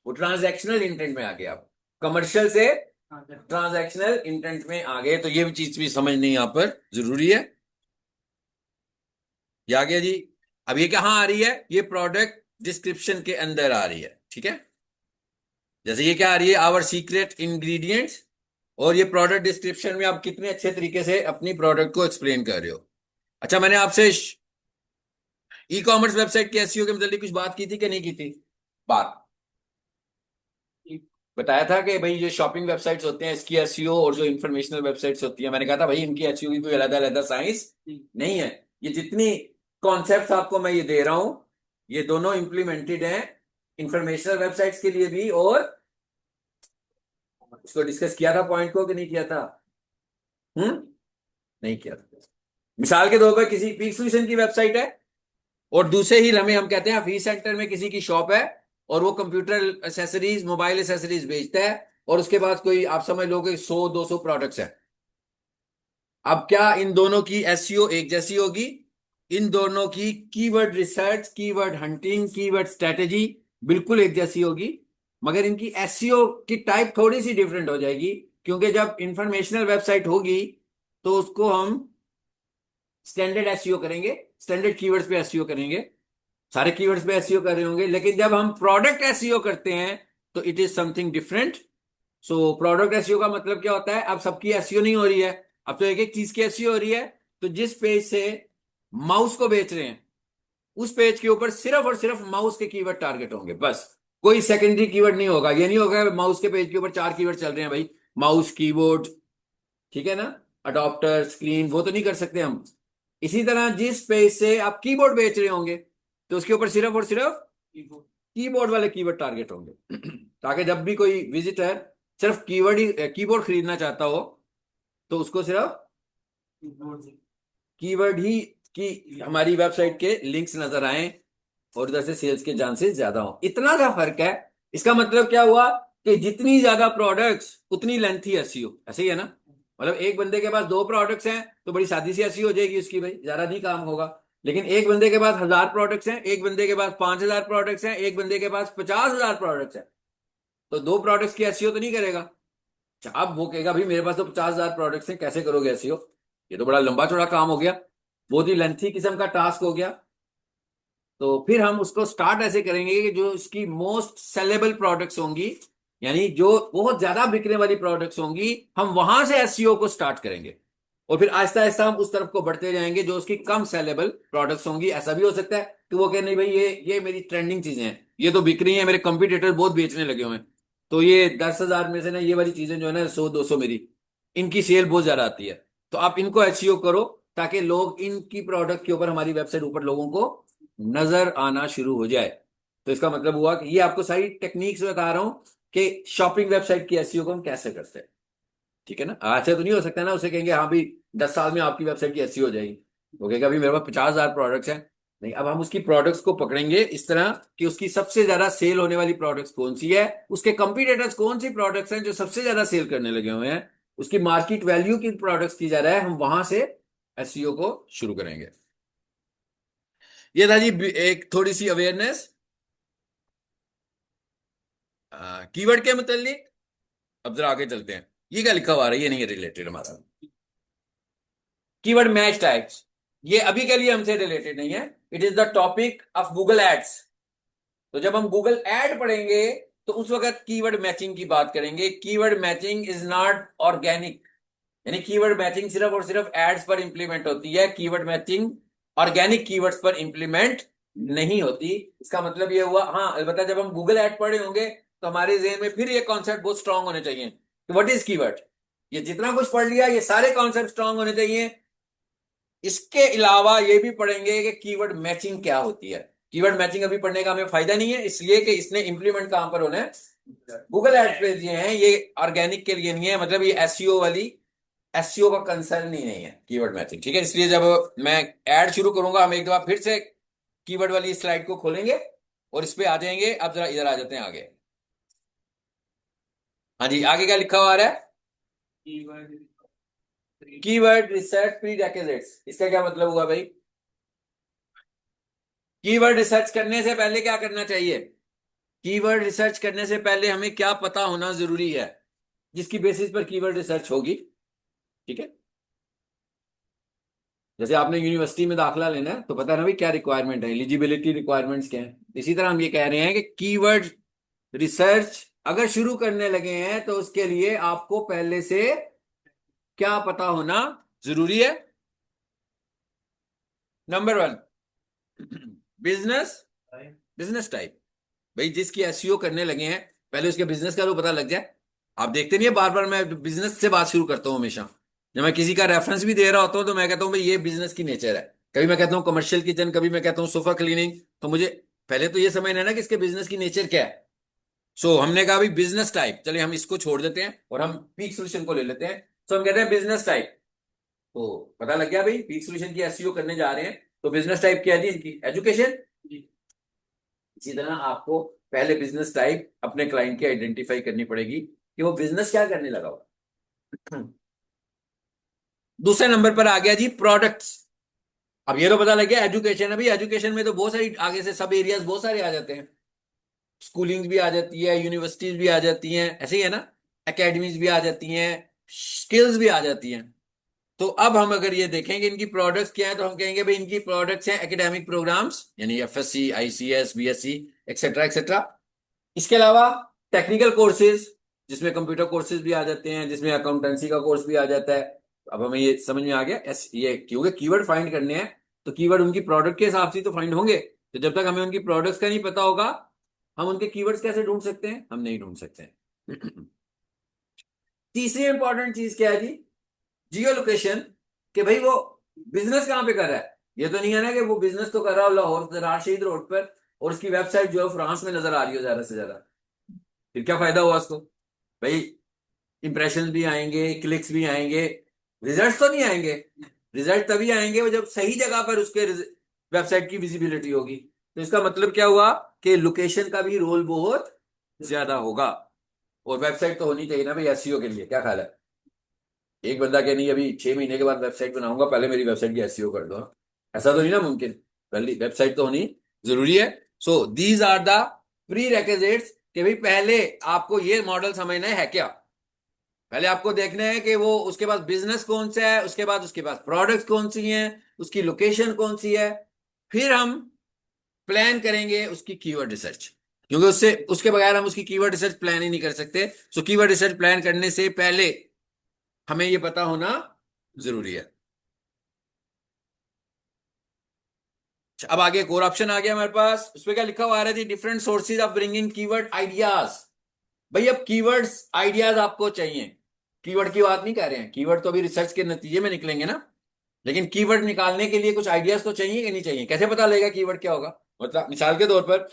वो ट्रांजैक्शनल इंटेंट में आ गए आप, कमर्शियल से ट्रांजैक्शनल इंटेंट में आ गए। तो ये भी चीज भी समझनी यहाँ पर जरूरी है। ये आ गया जी। अब ये कहाँ आ रही है, ये प्रोडक्ट डिस्क्रिप्शन के अंदर आ रही है, ठीक है। जैसे ये क्या आ रही है, आवर सीक्रेट इंग्रेडिएंट्स, और ये प्रोडक्ट डिस्क्रिप्शन में आप कितने अच्छे तरीके से अपनी प्रोडक्ट को एक्सप्लेन कर रहे हो। अच्छा, मैंने आपसे ई कॉमर्स वेबसाइट के एसईओ के मतलब कुछ बात की थी कि नहीं की थी, बात बताया था कि भाई जो शॉपिंग वेबसाइट्स होते हैं इसकी एसईओ, और जो इंफॉर्मेशनल वेबसाइट्स होती है, मैंने कहा था भाई इनकी एसईओ की कोई अलग अलग साइंस नहीं है। ये जितनी कॉन्सेप्ट्स आपको मैं ये दे रहा हूं, ये दोनों इंप्लीमेंटेड हैं इंफॉर्मेशनल वेबसाइट्स के लिए भी, और इसको डिस्कस किया था पॉइंट को कि नहीं किया था। हम्म, नहीं किया था। मिसाल के तौर पर किसी पीक सॉल्यूशन की वेबसाइट है, और दूसरे ही लम्हे हम कहते हैं फी सेंटर में किसी की शॉप है, और वो कंप्यूटर एसेसरीज, मोबाइल एसेसरीज बेचता है, और उसके बाद कोई आप समझ लो कि 100-200 प्रोडक्ट्स है। अब क्या इन दोनों की एसईओ एक जैसी होगी, इन दोनों की keyword research, keyword hunting, keyword strategy बिल्कुल एक जैसी होगी, मगर इनकी एसईओ की टाइप थोड़ी सी डिफरेंट हो जाएगी। क्योंकि जब इंफॉर्मेशनल वेबसाइट होगी तो उसको हम स्टैंडर्ड एसईओ करेंगे, स्टैंडर्ड कीवर्ड्स पे एसईओ करेंगे, सारे कीवर्ड्स पे एसईओ कर रहे होंगे। लेकिन जब हम प्रोडक्ट एसईओ करते हैं तो it is something different. So product SEO का मतलब क्या होता है, अब सबकी एसईओ नहीं हो रही है, अब तो एक एक चीज की एसईओ हो रही है। तो जिस पेज से माउस को बेच रहे हैं उस पेज के ऊपर सिर्फ और सिर्फ माउस के कीवर्ड टारगेट होंगे, बस। कोई सेकेंडरी कीवर्ड नहीं होगा। ये नहीं होगा माउस के पेज के ऊपर 4 कीवर्ड चल रहे हैं भाई, माउस, कीबोर्ड, ठीक है ना, अडॉप्टर, स्क्रीन, वो तो नहीं कर सकते हम। इसी तरह जिस पेज से आप कीबोर्ड बेच रहे होंगे तो उसके ऊपर सिर्फ और सिर्फ कीबोर्ड वाले कीवर्ड टारगेट होंगे ताकि जब भी कोई विजिटर सिर्फ कीवर्ड ही कीबोर्ड खरीदना चाहता हो तो उसको सिर्फ कीवर्ड ही की हमारी वेबसाइट के लिंक्स नजर आए, और उधर से सेल्स के चांसेस ज्यादा हो। इतना सा फर्क है। इसका मतलब क्या हुआ कि जितनी ज्यादा प्रोडक्ट्स उतनी लेंथी एसईओ, ऐसे ही है ना। मतलब एक बंदे के पास 2 प्रोडक्ट्स हैं तो बड़ी सादी सी एसईओ हो जाएगी उसकी, भाई ज्यादा नहीं काम होगा। लेकिन एक बंदे के पास 1000 प्रोडक्ट्स हैं, एक बंदे के पास 5000 प्रोडक्ट्स हैं, एक बंदे के पास 50,000 प्रोडक्ट्स हैं, तो 2 प्रोडक्ट्स की एसईओ तो नहीं करेगा। अच्छा, अब वो कहेगा भाई मेरे पास तो 50,000 प्रोडक्ट्स हैं, कैसे करोगे एसईओ, ये तो बड़ा लंबा चौड़ा काम हो गया, बहुत ही लेंथी किस्म का टास्क हो गया। तो फिर हम उसको स्टार्ट ऐसे करेंगे कि जो इसकी मोस्ट सेलेबल प्रोडक्ट्स होंगी, यानी जो बहुत ज्यादा बिकने वाली प्रोडक्ट्स होंगी, हम वहां से एसईओ को स्टार्ट करेंगे, और फिर आहिस्ता आहिस्ता हम उस तरफ को बढ़ते जाएंगे जो उसकी कम सेलेबल प्रोडक्ट्स होंगी। ऐसा भी हो सकता है कि वो कहे नहीं भाई ये मेरी ट्रेंडिंग चीजें हैं, ये तो बिक रही हैं, मेरे कंपटीटर बहुत बेचने लगे हुए हैं, तो ये 10,000 में से ना ये वाली चीजें जो है ना 100-200 मेरी, इनकी सेल बहुत ज्यादा आती है, तो आप इनको एसईओ करो ताकि लोग इनकी प्रोडक्ट के ऊपर हमारी वेबसाइट ऊपर लोगों को नजर आना शुरू हो जाए। तो इसका मतलब हुआ कि ये आपको सारी टेक्निक्स बता रहा हूं कि शॉपिंग वेबसाइट की एसईओ को हम कैसे करते हैं, ठीक है ना। आज से तो नहीं हो सकता ना, उसे कहेंगे हाँ भाई 10 साल में आपकी वेबसाइट की एसईओ हो जाएगी, वो कहेगा अभी मेरे पास 50,000 प्रोडक्ट्स हैं। नहीं, अब हम उसकी प्रोडक्ट्स को पकड़ेंगे इस तरह कि उसकी सबसे ज्यादा सेल होने वाली प्रोडक्ट्स कौन सी है, उसके कंपीटिटर्स कौन सी प्रोडक्ट्स हैं जो सबसे ज्यादा सेल करने लगे हुए हैं, उसकी मार्केट वैल्यू की प्रोडक्ट्स की जा रहा है, हम वहां से एसईओ को शुरू करेंगे। ये था जी एक थोड़ी सी अवेयरनेस कीवर्ड के मुतालिक। अब जरा आगे चलते हैं, ये क्या लिखा हुआ है, ये नहीं है रिलेटेड हमारा। कीवर्ड मैच टाइप्स, ये अभी के लिए हमसे रिलेटेड नहीं है, it is the topic of Google ads. तो जब हम गूगल एड पढ़ेंगे तो उस वक्त कीवर्ड मैचिंग की बात करेंगे। Keyword matching is not organic, यानी कीवर्ड मैचिंग सिर्फ और सिर्फ एड्स पर इंप्लीमेंट होती है, कीवर्ड मैचिंग ऑर्गेनिक कीवर्ड्स पर इंप्लीमेंट नहीं होती। इसका मतलब ये हुआ, हाँ अलबत्ता जब हम गूगल ऐड पढ़े होंगे तो हमारे जहन में फिर ये कॉन्सेप्ट बहुत स्ट्रांग होने चाहिए कि व्हाट इज कीवर्ड। ये जितना कुछ पढ़ लिया ये सारे कॉन्सेप्ट स्ट्रांग होने चाहिए। इसके अलावा ये भी पढ़ेंगे कि कीवर्ड मैचिंग क्या होती है। कीवर्ड मैचिंग अभी पढ़ने का हमें फायदा नहीं है, इसलिए कि इसने इंप्लीमेंट कहां पर होना है, गूगल एड्स पे दिए हैं, ये ऑर्गेनिक के लिए नहीं है, मतलब ये एसईओ वाली, एसईओ का कंसर्न ही नहीं है कीवर्ड मैचिंग, ठीक है। इसलिए जब मैं ऐड शुरू करूंगा हम एक दफा फिर से कीवर्ड वाली स्लाइड को खोलेंगे और इस पे आ जाएंगे। अब जरा इधर आ जाते हैं आगे। हाँ जी, आगे क्या लिखा हुआ आ रहा है, कीवर्ड रिसर्च प्री रेक्विजिट्स। इसका क्या मतलब हुआ भाई, कीवर्ड रिसर्च करने से पहले क्या करना चाहिए, कीवर्ड रिसर्च करने से पहले हमें क्या पता होना जरूरी है, जिसकी बेसिस पर कीवर्ड रिसर्च होगी, ठीक है। जैसे आपने यूनिवर्सिटी में दाखिला लेना है तो पता है ना भाई क्या रिक्वायरमेंट है, एलिजिबिलिटी रिक्वायरमेंट्स क्या है। इसी तरह हम ये कह रहे हैं कि कीवर्ड रिसर्च अगर शुरू करने लगे हैं तो उसके लिए आपको पहले से क्या पता होना जरूरी है। Number 1, business, business type. भाई जिसकी एसईओ करने लगे हैं पहले उसके बिजनेस का तो पता लग जाए। आप देखते नहीं है, बार बार मैं बिजनेस से बात शुरू करता हूं हमेशा। जब मैं किसी का रेफरेंस भी दे रहा होता हूं तो मैं कहता हूं भाई ये बिजनेस की नेचर है। कभी मैं कहता हूं कमर्शियल किचन, कभी मैं कहता हूं सोफा क्लीनिंग। तो मुझे पहले तो ये समझना है ना कि इसके बिजनेस की नेचर क्या है। सो हमने कहा भाई बिजनेस टाइप, चलिए हम इसको छोड़ देते हैं और हम पीक सोल्यूशन को ले लेते हैं। सो हम कहते हैं बिजनेस टाइप। तो पता लग गया भाई पीक सोल्यूशन की एसईओ करने जा रहे हैं तो बिजनेस टाइप क्या है जी इनकी, एजुकेशन। इसी तरह आपको पहले बिजनेस टाइप अपने क्लाइंट की आइडेंटिफाई करनी पड़ेगी कि वो बिजनेस क्या करने लगा हुआ। दूसरे नंबर पर आ गया जी प्रोडक्ट्स। अब ये तो पता लग गया एजुकेशन। अभी एजुकेशन में तो बहुत सारी आगे से सब एरियाज बहुत सारे आ जाते हैं, स्कूलिंग भी आ जाती है, यूनिवर्सिटीज भी आ जाती हैं, ऐसे ही है ना, एकेडमीज भी आ जाती हैं, स्किल्स भी आ जाती हैं। तो अब हम अगर ये देखेंगे इनकी प्रोडक्ट्स क्या है तो हम कहेंगे भाई इनकी प्रोडक्ट्स हैं एकेडमिक प्रोग्राम्स, यानी FSc, ICS, BSc, etcetera etcetera. इसके अलावा टेक्निकल कोर्सेज, जिसमें कंप्यूटर कोर्सेज भी आ जाते हैं, जिसमें अकाउंटेंसी का कोर्स भी आ जाता है। अब हमें ये समझ में आ गया ये क्योंकि कीवर्ड फाइंड करने हैं तो कीवर्ड उनकी प्रोडक्ट के हिसाब से तो फाइंड होंगे। तो जब तक हमें उनकी प्रोडक्ट्स का नहीं पता होगा हम उनके कीवर्ड्स कैसे ढूंढ सकते हैं, हम नहीं ढूंढ सकते हैं। तीसरी इंपॉर्टेंट चीज क्या है जी, जियो लोकेशन। कि भाई वो बिजनेस कहाँ पे कर रहा है। ये तो नहीं है ना कि वो बिजनेस तो कर रहा हो लाहौर राशिद रोड पर और उसकी वेबसाइट जो है फ्रांस में नजर आ रही हो ज्यादा से ज्यादा, फिर क्या फायदा हुआ उसको। भाई इंप्रेशन भी आएंगे, क्लिक्स भी आएंगे, रिजल्ट तो नहीं आएंगे। रिजल्ट तभी आएंगे वो जब सही जगह पर उसके वेबसाइट की विजिबिलिटी होगी। तो इसका मतलब क्या हुआ कि लोकेशन का भी रोल बहुत ज्यादा होगा। और वेबसाइट तो होनी चाहिए ना भाई एसईओ के लिए, क्या ख्याल है। एक बंदा क्या नहीं अभी 6 महीने के बाद वेबसाइट बनाऊंगा, पहले मेरी वेबसाइट की एसईओ कर दो, ऐसा तो नहीं ना मुमकिन। पहली वेबसाइट तो होनी जरूरी है। So these are the prerequisites कि भाई पहले आपको ये मॉडल समझना है क्या। पहले आपको देखना है कि वो उसके पास बिजनेस कौन सा है, उसके बाद उसके पास प्रोडक्ट्स कौन सी हैं, उसकी लोकेशन कौन सी है। फिर हम प्लान करेंगे उसकी कीवर्ड रिसर्च, क्योंकि उससे उसके बगैर हम उसकी कीवर्ड रिसर्च प्लान ही नहीं कर सकते। सो कीवर्ड रिसर्च प्लान करने से पहले हमें ये पता होना जरूरी है। अच्छा, अब आगे एक और ऑप्शन आ गया हमारे पास, उसमें क्या लिखा हुआ आ रहा है different sources of bringing keyword ideas. भाई अब कीवर्ड्स आइडियाज आपको चाहिए, कीवर्ड की बात नहीं कर रहे हैं, कीवर्ड तो अभी रिसर्च के नतीजे में निकलेंगे ना। लेकिन कीवर्ड निकालने के लिए कुछ आइडियाज तो चाहिए कि नहीं चाहिए। कैसे पता लगेगा कीवर्ड क्या होगा, मतलब मिसाल के तौर पर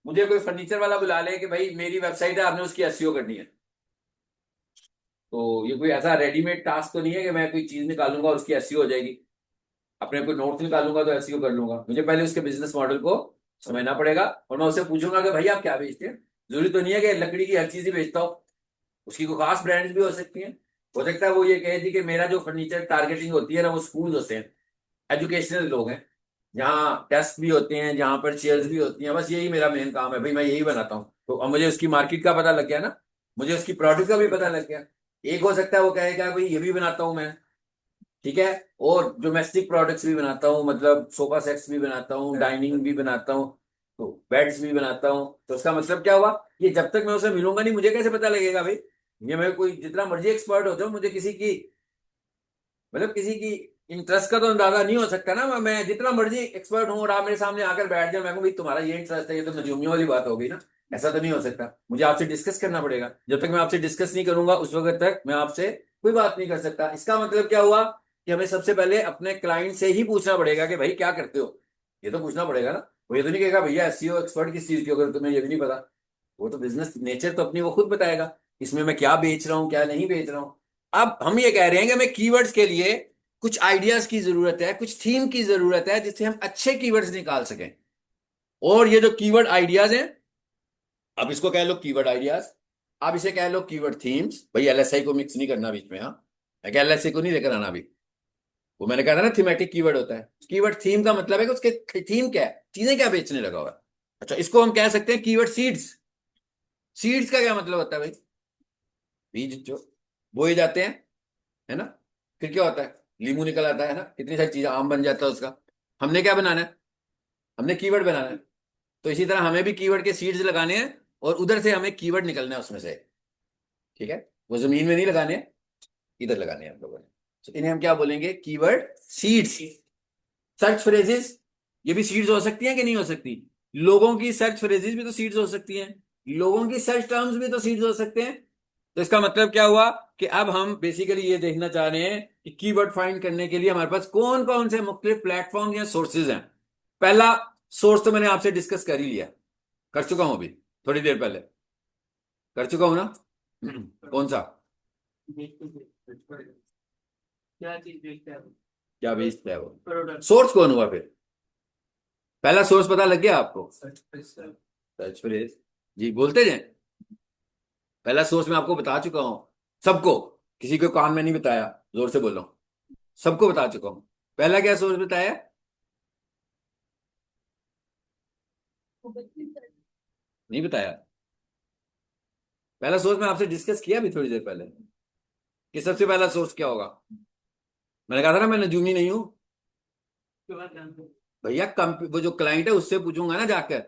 मुझे कोई फर्नीचर वाला बुला ले कि भाई मेरी वेबसाइट है आपने उसकी एसईओ करनी है। तो ये कोई ऐसा रेडीमेड टास्क तो नहीं है कि मैं कोई चीज निकालूंगा और उसकी एसईओ हो जाएगी। अपने कोई नोट्स निकालूंगा तो एसईओ कर लूंगा। मुझे पहले उसके बिजनेस मॉडल को समझना पड़ेगा और मैं उससे पूछूंगा कि भाई आप क्या बेचते हैं। जरूरी तो नहीं है कि लकड़ी की हर चीज ही बेचता हो, उसकी कोई खास ब्रांड्स भी हो सकती हैं। हो सकता है वो ये कहे थी कि मेरा जो फर्नीचर टारगेटिंग होती है ना वो स्कूल होते हैं, एजुकेशनल लोग हैं, जहाँ डेस्क भी होते हैं, जहाँ पर चेयर्स भी होती हैं, बस यही मेरा मेन काम है भाई, मैं यही बनाता हूँ। तो अब मुझे उसकी मार्केट का पता लग गया ना, मुझे उसकी प्रोडक्ट का भी पता लग गया। एक हो सकता है वो कहेगा भाई ये भी बनाता हूँ मैं, ठीक है, और डोमेस्टिक प्रोडक्ट्स भी बनाता हूँ, मतलब सोफा सेट्स भी बनाता हूँ, डाइनिंग भी बनाता हूँ। तो बेड्स भी बनाता हूँ। तो उसका मतलब क्या हुआ, कि जब तक मैं उसे मिलूंगा नहीं मुझे कैसे पता लगेगा भाई। ये मैं कोई जितना मर्जी एक्सपर्ट हो जाऊं, मुझे किसी की मतलब किसी की इंटरेस्ट का तो अंदाजा नहीं हो सकता ना। मैं जितना मर्जी एक्सपर्ट हूँ और आप मेरे सामने आकर बैठ जाए, मैं कहूँ भाई तुम्हारा ये इंटरेस्ट है, ये तो नजूमियों वाली बात हो गई ना। ऐसा तो नहीं हो सकता, मुझे आपसे डिस्कस करना पड़ेगा। जब तक मैं आपसे डिस्कस नहीं करूंगा उस वक्त तक मैं आपसे कोई बात नहीं कर सकता। इसका मतलब क्या हुआ, कि हमें सबसे पहले अपने क्लाइंट से ही पूछना पड़ेगा कि भाई क्या करते हो। ये तो पूछना पड़ेगा ना। वो ये तो नहीं कहेगा भैया एसईओ एक्सपर्ट किस चीज की, अगर तुम्हें ये भी नहीं पता। वो तो बिजनेस नेचर तो अपनी वो खुद बताएगा, इसमें मैं क्या बेच रहा हूँ क्या नहीं बेच रहा हूँ। अब हम ये कह रहे हैं कि हमें कीवर्ड्स के लिए कुछ आइडियाज की जरूरत है, कुछ थीम की जरूरत है, जिससे हम अच्छे कीवर्ड्स निकाल सकें। और ये जो कीवर्ड आइडियाज हैं, अब इसको कह लो कीवर्ड आइडियाज, आप इसे कह लो कीवर्ड थीम्स। भाई एलएसआई को मिक्स नहीं करना बीच में, हाँ। मैं क्या एलएसआई को नहीं लेकर आना अभी। वो मैंने कहा था ना थीमेटिक कीवर्ड होता है। कीवर्ड थीम का मतलब है कि उसके थीम क्या है, चीजें क्या बेचने लगा हुआ है। अच्छा, इसको हम कह सकते हैं कीवर्ड सीड्स। सीड्स का क्या मतलब होता है भाई, बीज जो बोए जाते हैं, है ना। फिर क्या होता है, लीमू निकल आता है ना, कितनी सारी चीजें, आम बन जाता है उसका। हमने क्या बनाना है, हमने कीवर्ड बनाना है। तो इसी तरह हमें भी कीवर्ड के सीड्स लगाने हैं, और उधर से हमें कीवर्ड निकलना है उसमें से। ठीक है, वो जमीन में नहीं लगाने हैं, इधर लगाने हैं हम लोगों ने। तो इन्हें हम क्या बोलेंगे, कीवर्ड सीड्स। सर्च फ्रेजेस, ये भी सीड्स हो सकती हैं कि नहीं हो सकती। लोगों की सर्च फ्रेजेस भी तो सीड्स हो सकती हैं, लोगों की सर्च टर्म्स भी तो सीड्स हो सकते हैं। तो इसका मतलब क्या हुआ, कि अब हम बेसिकली ये देखना चाह रहे हैं कि कीवर्ड फाइंड करने के लिए हमारे पास कौन कौन से मुख्तलिफ प्लेटफॉर्म या सोर्सेज हैं। पहला सोर्स तो मैंने आपसे डिस्कस कर ही लिया, कर चुका हूं अभी, थोड़ी देर पहले कर चुका हूं ना। कौन सा, क्या चीज देखते हैं? क्या बेचता है वो, प्रोडक्ट। सोर्स कौन हुआ फिर। पहला सोर्स पता लग गया आपको, सर्च। Search phrase. जी बोलते जाए। पहला सोर्स मैं आपको बता चुका हूं, सबको, किसी को कान में नहीं बताया, जोर से बोलो, सबको बता चुका हूं। पहला क्या सोर्स बताया, नहीं बताया। पहला सोर्स मैं आपसे डिस्कस किया भी थोड़ी देर पहले, कि सबसे पहला सोर्स क्या होगा। मैंने कहा था ना मैं नजूमी नहीं हूं। भैया वो जो क्लाइंट है उससे पूछूंगा ना जाकर।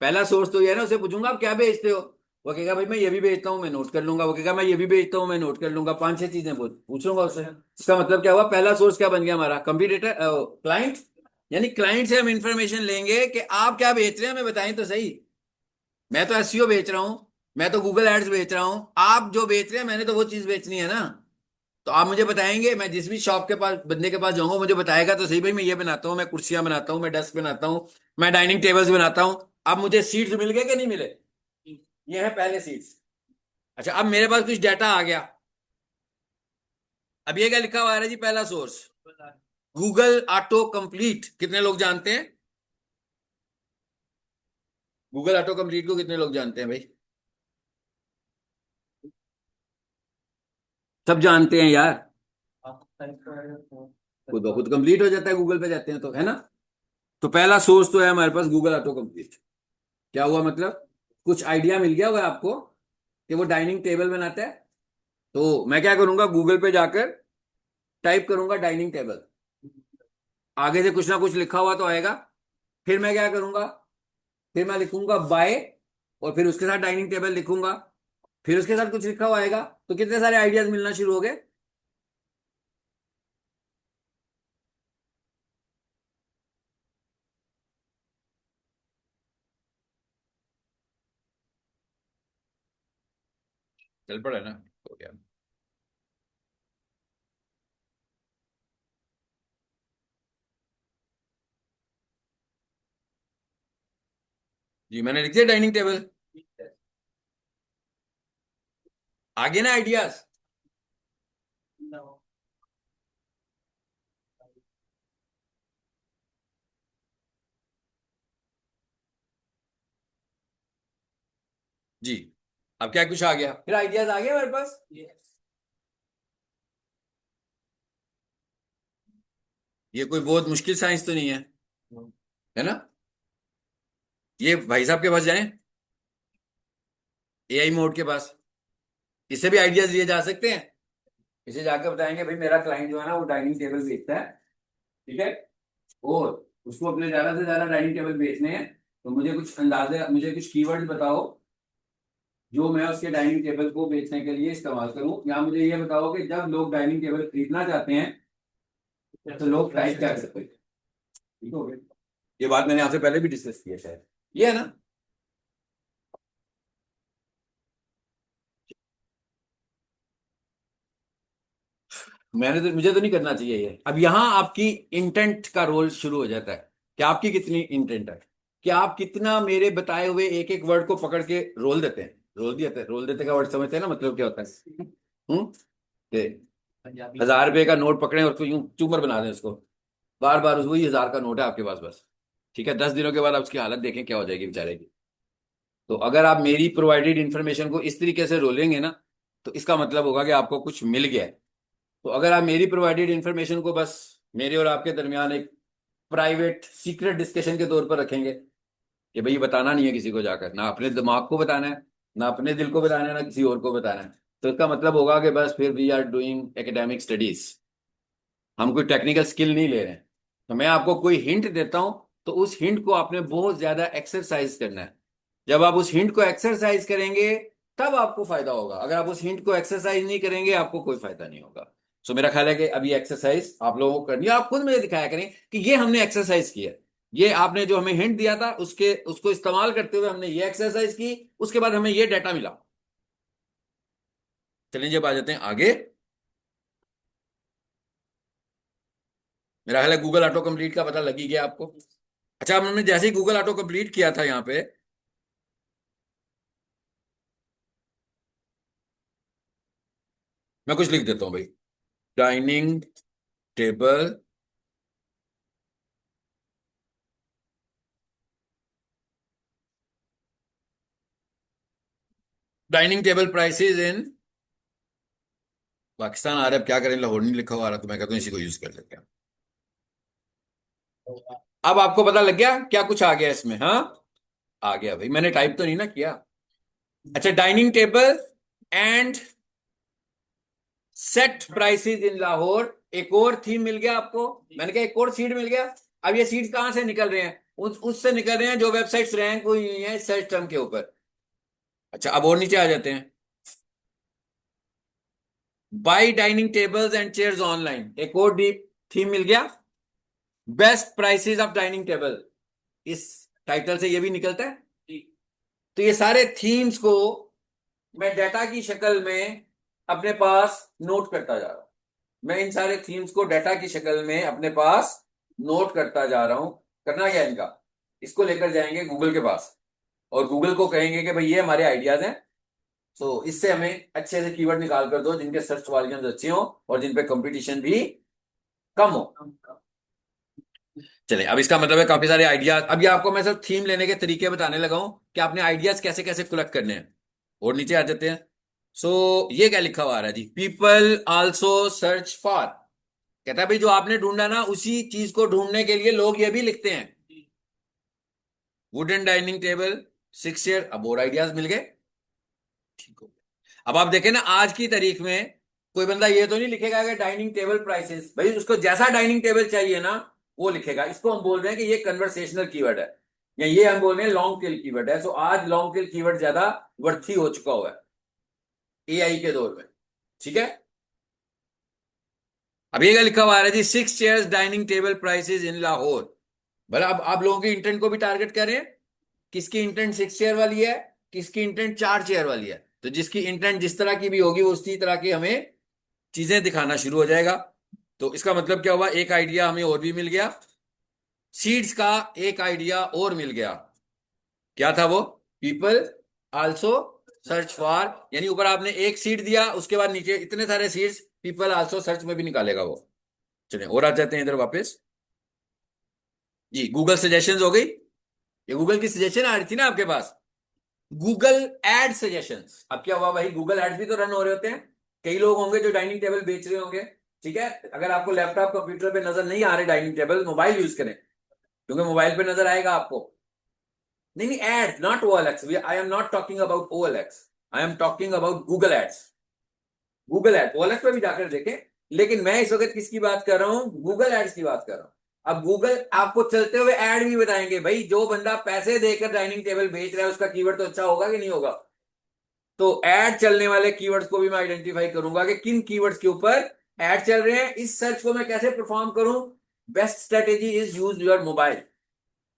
पहला सोर्स तो ये है ना, उससे पूछूंगा आप क्या बेचते हो। वो कहेगा भाई मैं ये भी बेचता हूँ, मैं नोट कर लूंगा। वो कहेगा मैं ये भी बेचता हूँ, मैं नोट कर लूंगा। पांच छह चीजें पूछ लूंगा उससे। इसका मतलब क्या हुआ, पहला सोर्स क्या बन गया हमारा, कंपटीटर, क्लाइंट। यानी क्लाइंट से हम इंफॉर्मेशन लेंगे कि आप क्या बेच रहे हैं, हमें बताएं तो सही। मैं तो एसईओ बेच रहा हूं, मैं तो गूगल एड्स बेच रहा हूं, आप जो बेच रहे हैं मैंने तो वो चीज बेचनी है ना। तो आप मुझे बताएंगे, मैं जिस भी शॉप के पास बंदे के पास जाऊंगा मुझे बताएगा तो सही, भाई मैं ये बनाता हूँ, मैं कुर्सियां बनाता हूँ, मैं डेस्क बनाता हूँ, मैं डाइनिंग टेबल्स बनाता हूँ। अब मुझे सीट्स मिल गए कि नहीं मिले, ये है पहले सीट्स। अच्छा, अब मेरे पास कुछ डाटा आ गया। अब ये क्या लिखा हुआ है जी, पहला सोर्स गूगल ऑटो कंप्लीट। कितने लोग जानते हैं गूगल ऑटो कंप्लीट को, कितने लोग जानते हैं भाई। सब जानते हैं यार, खुद ब खुद कंप्लीट हो जाता है गूगल पे जाते हैं तो, है ना। तो पहला सोर्स तो है हमारे पास गूगल ऑटो कंप्लीट। क्या हुआ मतलब, कुछ आइडिया मिल गया होगा आपको कि वो डाइनिंग टेबल बनाता है। तो मैं क्या करूंगा, गूगल पे जाकर टाइप करूंगा डाइनिंग टेबल, आगे से कुछ ना कुछ लिखा हुआ तो आएगा। फिर मैं क्या करूंगा, फिर मैं लिखूंगा बाय, और फिर उसके साथ डाइनिंग टेबल लिखूंगा। फिर उसके साथ कुछ लिखा हुआ आएगा, तो कितने सारे आइडियाज मिलना शुरू हो गए। चल पड़ा ना, हो गया। जी मैंने लिख दिया डाइनिंग टेबल, आगे ना आइडियाज। जी, अब क्या कुछ आ गया, फिर आइडियाज आ गए हमारे पास। ये कोई बहुत मुश्किल साइंस तो नहीं है, है ना। ये भाई साहब के पास जाएं, एआई मोड के पास, इससे भी आइडियाज लिए जा सकते हैं। इसे जाकर बताएंगे भाई मेरा क्लाइंट जो है ना वो डाइनिंग टेबल बेचता है, ठीक है, और उसको अपने ज्यादा से ज्यादा डाइनिंग टेबल बेचने हैं। तो मुझे कुछ अंदाजे, मुझे कुछ कीवर्ड बताओ जो मैं उसके डाइनिंग टेबल को बेचने के लिए इस्तेमाल करूं, या मुझे ये बताओ कि जब लोग डाइनिंग टेबल खरीदना चाहते हैं तो लोग प्राइस क्या करते हैं। ठीक हो गया, ये बात मैंने आपसे पहले भी डिस्कस किया शायद, ये है ना। मैंने तो, मुझे तो नहीं करना चाहिए ये। अब यहाँ आपकी इंटेंट का रोल शुरू हो जाता है कि आपकी कितनी इंटेंट है, कि आप कितना मेरे बताए हुए एक एक वर्ड को पकड़ के रोल देते हैं। रोल देते का वर्ड समझते हैं ना, मतलब क्या होता है। हम्म कि पंजाबी। 1000 रुपए का नोट पकड़े और यूं चूमर बना दें उसको, बार बार वही 1000 का नोट है आपके पास बस। ठीक है, 10 दिनों के बाद आप उसकी हालत देखें क्या हो जाएगी बेचारे की। तो अगर आप मेरी प्रोवाइडेड इंफॉर्मेशन को इस तरीके से रोलेंगे ना, तो इसका मतलब होगा कि आपको कुछ मिल गया है। तो अगर आप मेरी प्रोवाइडेड इंफॉर्मेशन को बस मेरे और आपके दरमियान एक प्राइवेट सीक्रेट डिस्कशन के तौर पर रखेंगे कि भाई बताना नहीं है किसी को, जाकर ना अपने दिमाग को बताना है, ना अपने दिल को बताना है, ना किसी और को बताना है, तो इसका मतलब होगा कि बस फिर we are doing academic studies, हम कोई टेक्निकल स्किल नहीं ले रहे हैं। तो मैं आपको कोई हिंट देता हूं, तो उस हिंट को आपने बहुत ज्यादा एक्सरसाइज करना है। जब आप उस हिंट को एक्सरसाइज करेंगे तब आपको फायदा होगा, अगर आप उस हिंट को एक्सरसाइज नहीं करेंगे आपको कोई फायदा नहीं होगा। सो मेरा ख्याल है कि अभी एक्सरसाइज आप लोगों को करनी है, आप खुद मुझे दिखाया करें कि ये हमने एक्सरसाइज किया। ये आपने जो हमें हिंट दिया था उसके उसको इस्तेमाल करते हुए हमने ये एक्सरसाइज की, उसके बाद हमें ये डाटा मिला। चलिए जब आ जाते हैं आगे। मेरा ख्याल है गूगल ऑटो कंप्लीट का पता लग ही गया आपको। अच्छा, अब हमने जैसे ही गूगल ऑटो कंप्लीट किया था यहाँ पे, मैं कुछ लिख देता हूँ भाई। Dining table dining table prices in Pakistan. आ रहा है, अब क्या करें, लाहौर नहीं लिखा हुआ आ रहा, तो मैं कहता हूँ इसी को यूज कर लेते हैं। अब आपको पता लग गया क्या कुछ आ गया इसमें, हाँ। आ गया भाई, मैंने टाइप तो नहीं ना किया। अच्छा, dining table and set prices in Lahore, एक और थीम मिल गया आपको। मैंने कहा एक और सीड मिल गया। अब ये सीड्स कहां से निकल रहे हैं, उससे निकल रहे हैं जो वेबसाइट्स रैंक हुई हैं सर्च टर्म के ऊपर। अच्छा, अब और नीचे आ जाते हैं। By dining tables and chairs online, एक और डीप थीम मिल गया। Best prices of dining table, इस टाइटल से ये भी निकलता है। तो ये सारे थीम्स को मैं डाटा की शक्ल में अपने पास नोट करता जा रहा हूं। मैं इन सारे थीम्स को डाटा की शक्ल में अपने पास नोट करता जा रहा हूं। करना क्या है इनका, इसको लेकर जाएंगे गूगल के पास और गूगल को कहेंगे कि भाई ये हमारे आइडियाज हैं, तो इससे हमें अच्छे से कीवर्ड निकाल कर दो जिनके सर्च वॉल्यूम्स अच्छे हो और जिन पे कंपटीशन भी कम हो। चले, अब इसका मतलब है काफी सारे आइडियाज। अब ये आपको मैं सिर्फ थीम लेने के तरीके बताने लगा हूं कि आपने आइडियाज कैसे कैसे कलेक्ट करने हैं। और नीचे आ जाते हैं। ये क्या लिखा हुआ आ रहा है जी, पीपल आल्सो सर्च फॉर। कहता है भाई जो आपने ढूंढा ना उसी चीज को ढूंढने के लिए लोग ये भी लिखते हैं। वुडन डाइनिंग टेबल, 6 चेयर, अब और आइडियाज मिल गए। ठीक हो गया। अब आप देखें ना, आज की तारीख में कोई बंदा ये तो नहीं लिखेगा कि डाइनिंग टेबल प्राइसेस, भाई उसको जैसा डाइनिंग टेबल चाहिए ना वो लिखेगा। इसको हम बोल रहे हैं कि ये कन्वर्सेशनल कीवर्ड है, या ये हम बोल रहे हैं लॉन्ग टेल कीवर्ड है। आज लॉन्ग टेल कीवर्ड ज्यादा वर्थी हो चुका हुआ है एआई के दौर में। ठीक है, अब ये क्या लिखा हुआ है जी, 6 chairs dining table prices in Lahore. भला अब आप लोगों की इंटेंट को भी टारगेट कर रहे हैं। किसकी इंटेंट 6 चेयर वाली है, किसकी इंटेंट 4 चेयर वाली है। तो जिसकी इंटेंट जिस तरह की भी होगी वो उसी तरह की हमें चीजें दिखाना शुरू हो जाएगा। तो इसका मतलब क्या हुआ, एक आइडिया हमें और भी मिल गया। सीड्स का एक आइडिया और मिल गया। क्या था वो, पीपल आल्सो सर्च फॉर, यानी ऊपर आपने एक सीड दिया, उसके बाद नीचे इतने सारे सीड्स पीपल आल्सो सर्च में भी निकालेगा वो। चलिए और आ जाते हैं इधर वापस। जी, गूगल सजेशंस हो गई। ये गूगल की सजेशन आ रही थी ना आपके पास, गूगल एड सजेशंस। अब क्या हुआ भाई, गूगल एड्स भी तो रन हो रहे होते हैं। कई लोग होंगे जो डाइनिंग टेबल बेच रहे होंगे। ठीक है, अगर आपको लैपटॉप कंप्यूटर पे नजर नहीं आ रहे डाइनिंग टेबल, मोबाइल यूज करें, क्योंकि मोबाइल पे नजर आएगा आपको। नहीं नहीं, ads not OLX, I am not talking about OLX, I am talking about Google ads. Google ads OLX पे भी जाकर देखें, लेकिन मैं इस वक्त किसकी बात कर रहा हूं, गूगल एड्स की बात कर रहा हूं। अब गूगल आपको चलते हुए ऐड भी बताएंगे, भाई जो बंदा पैसे देकर डाइनिंग टेबल बेच रहा है उसका कीवर्ड तो अच्छा होगा कि नहीं होगा। तो ऐड चलने वाले कीवर्ड्स को भी मैं आइडेंटिफाई करूंगा कि किन कीवर्ड्स के ऊपर ऐड चल रहे हैं, इस सर्च को मैं कैसे परफॉर्म करूं। Best strategy is use your mobile.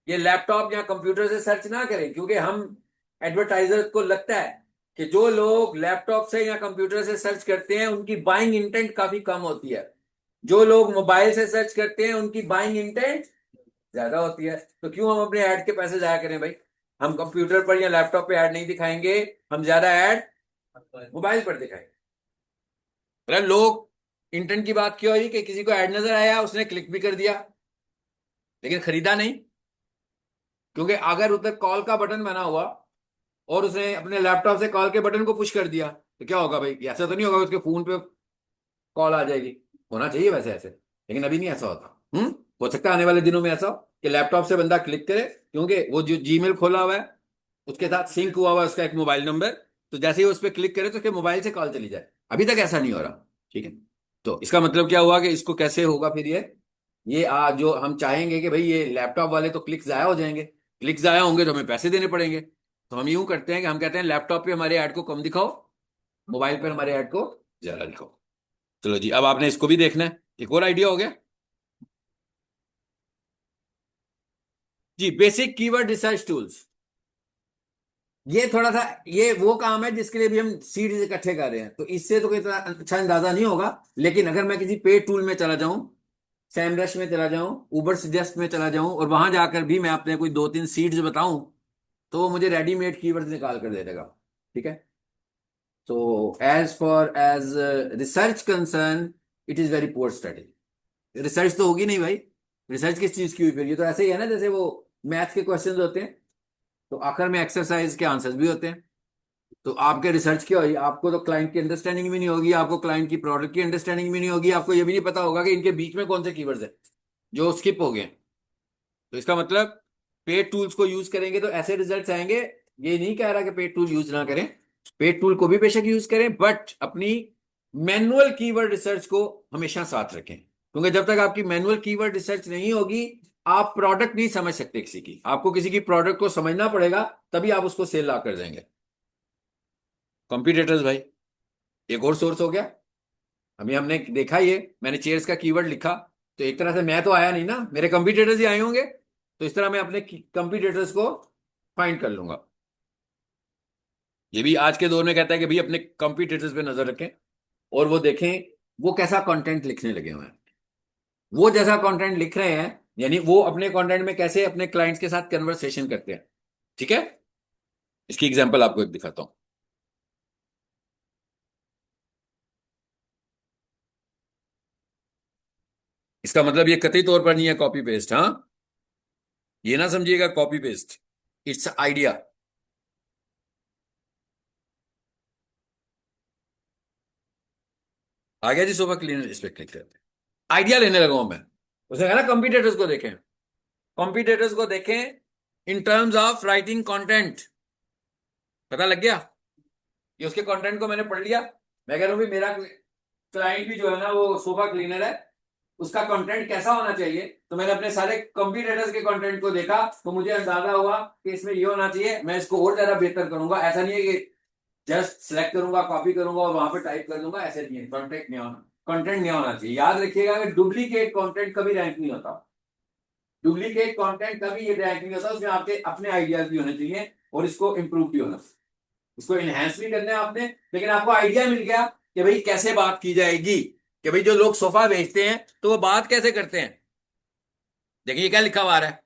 ये लैपटॉप या कंप्यूटर से सर्च ना करें, क्योंकि हम एडवर्टाइजर्स को लगता है कि जो लोग लैपटॉप से या कंप्यूटर से सर्च करते हैं उनकी बाइंग इंटेंट काफी कम होती है। जो लोग मोबाइल से सर्च करते हैं उनकी बाइंग इंटेंट ज्यादा होती है। तो क्यों हम अपने ऐड के पैसे जाया करें भाई। हम कंप्यूटर पर या लैपटॉप पे ऐड नहीं दिखाएंगे, हम ज्यादा ऐड मोबाइल पर दिखाएंगे। मतलब लोग, इंटेंट की बात क्यों हुई कि किसी को ऐड नजर आया, उसने क्लिक भी कर दिया लेकिन खरीदा नहीं। क्योंकि अगर उधर कॉल का बटन बना हुआ और उसने अपने लैपटॉप से कॉल के बटन को पुश कर दिया तो क्या होगा भाई, ऐसा तो नहीं होगा उसके फोन पे कॉल आ जाएगी। होना चाहिए वैसे ऐसे, लेकिन अभी नहीं ऐसा होता। हो सकता है आने वाले दिनों में ऐसा हो कि लैपटॉप से बंदा क्लिक करे, क्योंकि वो जो जीमेल खोला हुआ है उसके साथ सिंक हुआ हुआ है उसका एक मोबाइल नंबर। तो जैसे ही उस पर क्लिक करे तो उसके मोबाइल से कॉल चली जाए। अभी तक ऐसा नहीं हो रहा। ठीक है। तो इसका मतलब क्या हुआ कि इसको कैसे होगा फिर ये जो हम चाहेंगे कि भाई ये लैपटॉप वाले तो क्लिक जाया हो जाएंगे, क्लिक जाया होंगे तो हमें पैसे देने पड़ेंगे। तो हम यूं करते हैं कि हम कहते हैं लैपटॉप पे हमारे ऐड को कम दिखाओ, मोबाइल पर हमारे ऐड को ज्यादा दिखाओ। चलो जी, अब आपने इसको भी देखना है। एक और आइडिया हो गया जी, बेसिक कीवर्ड रिसर्च टूल्स। ये थोड़ा सा, ये वो काम है जिसके लिए भी हम सीड्स इकट्ठे कर रहे हैं, तो इससे तो कोई इतना अच्छा अंदाजा नहीं होगा। लेकिन अगर मैं किसी पेड टूल में चला जाऊं, सैमरश में चला जाऊं, उबर सजेस्ट में चला जाऊं और वहां जाकर भी मैं अपने कोई दो तीन सीड्स बताऊं, तो वो मुझे रेडीमेड कीवर्ड्स निकाल कर दे देगा। ठीक है। तो as far as research concern, it is very poor strategy. Research तो होगी नहीं भाई। रिसर्च किस चीज की हुई फिर, ये तो ऐसे ही है ना जैसे वो मैथ के क्वेश्चंस होते हैं तो आखिर में एक्सरसाइज के आंसर्स भी होते हैं। तो आपके रिसर्च क्या होगी, आपको तो क्लाइंट की अंडरस्टैंडिंग भी नहीं होगी, आपको क्लाइंट की प्रोडक्ट की अंडरस्टैंडिंग भी नहीं होगी, आपको ये भी नहीं पता होगा कि इनके बीच में कौन से कीवर्ड्स है जो स्किप हो गए। तो इसका मतलब पेड टूल्स को यूज करेंगे तो ऐसे रिजल्ट्स आएंगे। ये नहीं कह रहा कि पेड टूल यूज ना करें, पेड टूल को भी बेशक यूज करें, बट अपनी मैनुअल कीवर्ड रिसर्च को हमेशा साथ रखें, क्योंकि जब तक आपकी मैनुअल कीवर्ड रिसर्च नहीं होगी आप प्रोडक्ट नहीं समझ सकते किसी की। आपको किसी की प्रोडक्ट को समझना पड़ेगा, तभी आप उसको सेल ला कर देंगे। कंपटीटर्स भाई एक और सोर्स हो गया। अभी हमने देखा, ये मैंने चेयर्स का कीवर्ड लिखा तो एक तरह से मैं तो आया नहीं ना, मेरे कंपटीटर्स ही आए होंगे। तो इस तरह मैं अपने कंपटीटर्स को फाइंड कर लूंगा। ये भी आज के दौर में कहता है कि भाई अपने कंपटीटर्स पे नजर रखें और वो देखें वो कैसा कंटेंट लिखने लगे हुए हैं। वो जैसा कंटेंट लिख रहे हैं, यानी वो अपने कंटेंट में कैसे अपने क्लाइंट्स के साथ कन्वर्सेशन करते हैं। ठीक है। इसकी एग्जांपल आपको एक दिखाता हूं। इसका मतलब ये कतई तौर पर नहीं है कॉपी पेस्ट, हाँ। ये ना समझिएगा कॉपी पेस्ट, इट्स आइडिया। आ गया जी सोफा क्लीनर, इस पे क्लिक करते हैं। आइडिया लेने लगा हूं मैं। उसने कहा ना कंपटीटर्स को देखें, कंपटीटर्स को देखें in terms of writing content. पता लग गया। ये उसके कंटेंट को मैंने पढ़ लिया। मैं कह रहा हूँ भी मेरा क्लाइंट भी जो है ना वो सोफा क्लीनर है, उसका कंटेंट कैसा होना चाहिए। तो मैंने अपने सारे कंपटीटर्स के कंटेंट को देखा तो मुझे अंदाजा हुआ कि इसमें ये होना चाहिए, मैं इसको और ज्यादा बेहतर करूंगा। ऐसा नहीं है कि जस्ट सेलेक्ट करूंगा, कॉपी करूंगा और वहां पे टाइप कर दूंगा, ऐसे नहीं है। कंटेंट नहीं होना, कंटेंट नहीं होना चाहिए। याद रखिएगा कि डुप्लीकेट कंटेंट कभी रैंक नहीं होता। डुप्लीकेट कंटेंट कभी ये रैंक नहीं होता। उसमें आपके अपने आइडियाज भी होने चाहिए और इसको इंप्रूव भी होना, इसको इनहेंस भी करना है आपने। लेकिन आपको आइडिया मिल गया कि भाई कैसे बात की जाएगी, कि भाई जो लोग सोफा बेचते हैं तो वो बात कैसे करते हैं। देखिए क्या लिखा हुआ आ रहा है,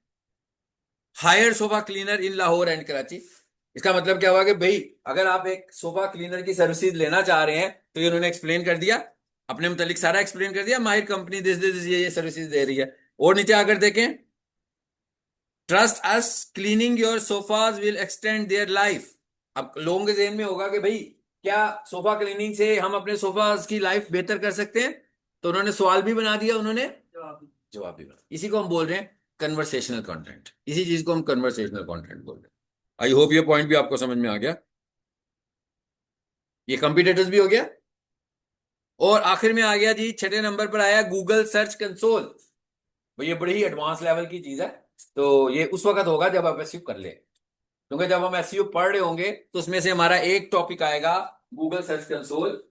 hire sofa cleaner in Lahore and Karachi. इसका मतलब क्या हुआ कि भाई अगर आप एक सोफा क्लीनर की सर्विसेज लेना चाह रहे हैं तो ये उन्होंने एक्सप्लेन कर दिया, अपने मुतालिक सारा एक्सप्लेन कर दिया, माहिर कंपनी दिस दिस ये सर्विसेज दे रही है। और नीचे आकर देखें, trust us cleaning your sofas will extend their life. अब लोगों के जहन में होगा कि भाई क्या सोफा क्लीनिंग से हम अपने सोफाज की लाइफ बेहतर कर सकते हैं। तो उन्होंने सवाल भी बना दिया, उन्होंने जवाब भी बना। इसी को हम बोल रहे हैं कन्वर्सेशनल कंटेंट, इसी चीज को हम कन्वर्सेशनल कंटेंट बोल रहे हैं। आई होप ये पॉइंट भी आपको समझ में आ गया। ये कंपटीटर्स भी हो गया। और आखिर में आ गया जी, छठे नंबर पर आया गूगल सर्च कंसोल। ये बड़ी ही एडवांस लेवल की चीज है। तो ये उस वक्त होगा जब आप एसईओ कर ले, क्योंकि जब हम एसईओ पढ़ रहे होंगे तो उसमें से हमारा एक टॉपिक आएगा गूगल सर्च कंसोल,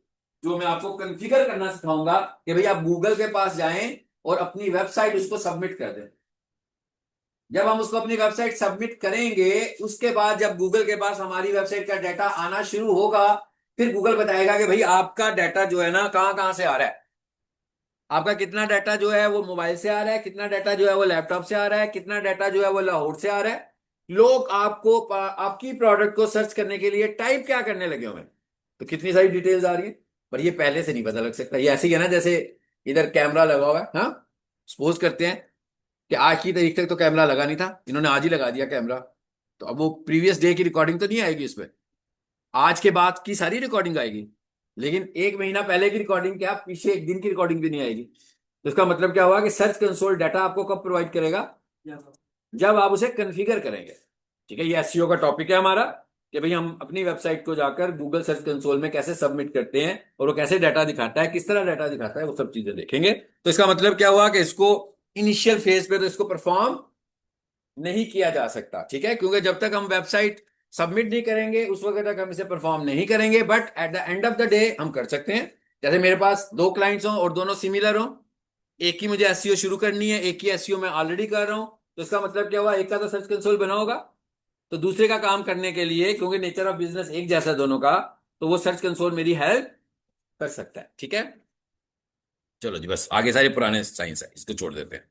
जो मैं आपको कॉन्फ़िगर करना सिखाऊंगा कि भाई आप गूगल के पास जाएं और अपनी वेबसाइट उसको सबमिट कर दें। जब हम उसको अपनी वेबसाइट सबमिट करेंगे, उसके बाद जब गूगल के पास हमारी वेबसाइट का डाटा आना शुरू होगा, फिर गूगल बताएगा कि भाई आपका डाटा जो है ना कहां कहां से आ रहा है। आपका कितना डाटा जो है वो मोबाइल से आ रहा है, कितना डाटा जो है वो लैपटॉप से आ रहा है, कितना डाटा जो है वो लाहौर से आ रहा है। लोग आपको आपकी प्रोडक्ट को सर्च करने के लिए टाइप क्या करने लगे हुए हैं, तो कितनी सारी डिटेल्स आ रही है। पर ये पहले से नहीं पता लग सकता। ये ऐसे ही है ना, जैसे इधर कैमरा लगा हुआ है, हाँ, सपोज करते हैं कि आज की तारीख तक तो कैमरा लगा नहीं था, इन्होंने आज ही लगा दिया कैमरा, तो अब वो प्रीवियस डे की रिकॉर्डिंग तो नहीं आएगी इसमें, आज के बाद की सारी रिकॉर्डिंग आएगी। लेकिन एक महीना पहले की रिकॉर्डिंग क्या, पीछे एक दिन की रिकॉर्डिंग भी नहीं आएगी। तो इसका मतलब क्या हुआ कि सर्च कंसोल डाटा आपको कब प्रोवाइड करेगा, जब आप उसे कॉन्फ़िगर करेंगे। ठीक है, ये एसईओ का टॉपिक है हमारा, कि भाई हम अपनी वेबसाइट को जाकर गूगल सर्च कंसोल में कैसे सबमिट करते हैं और वो कैसे डाटा दिखाता है, किस तरह डाटा दिखाता है, वो सब चीजें देखेंगे। तो इसका मतलब क्या हुआ कि इसको इनिशियल फेज पे तो इसको परफॉर्म नहीं किया जा सकता, ठीक है, क्योंकि जब तक हम वेबसाइट सबमिट नहीं करेंगे उस वक्त तक हम इसे परफॉर्म नहीं करेंगे। But at the end of the day हम कर सकते हैं। जैसे मेरे पास दो क्लाइंट्स हों और दोनों सिमिलर हों, एक की मुझे एसईओ शुरू करनी है, एक की एसईओ मैं ऑलरेडी कर रहा हूं, तो इसका मतलब क्या हुआ, एक का तो सर्च कंसोल बना होगा, तो दूसरे का काम करने के लिए, क्योंकि नेचर ऑफ बिजनेस एक जैसा है दोनों का, तो वो सर्च कंसोल मेरी हेल्प कर सकता है। ठीक है, चलो जी, बस आगे सारे पुराने साइंस है, इसको छोड़ देते हैं।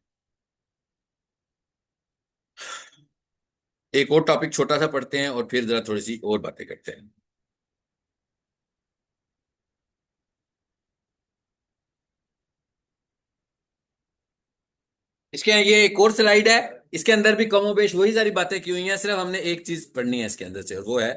एक और टॉपिक छोटा सा पढ़ते हैं और फिर जरा थोड़ी सी और बातें करते हैं। इसके ये एक और स्लाइड है, इसके अंदर भी कमोबेश वही सारी बातें की हुई हैं, सिर्फ हमने एक चीज पढ़नी है इसके अंदर से, और वो है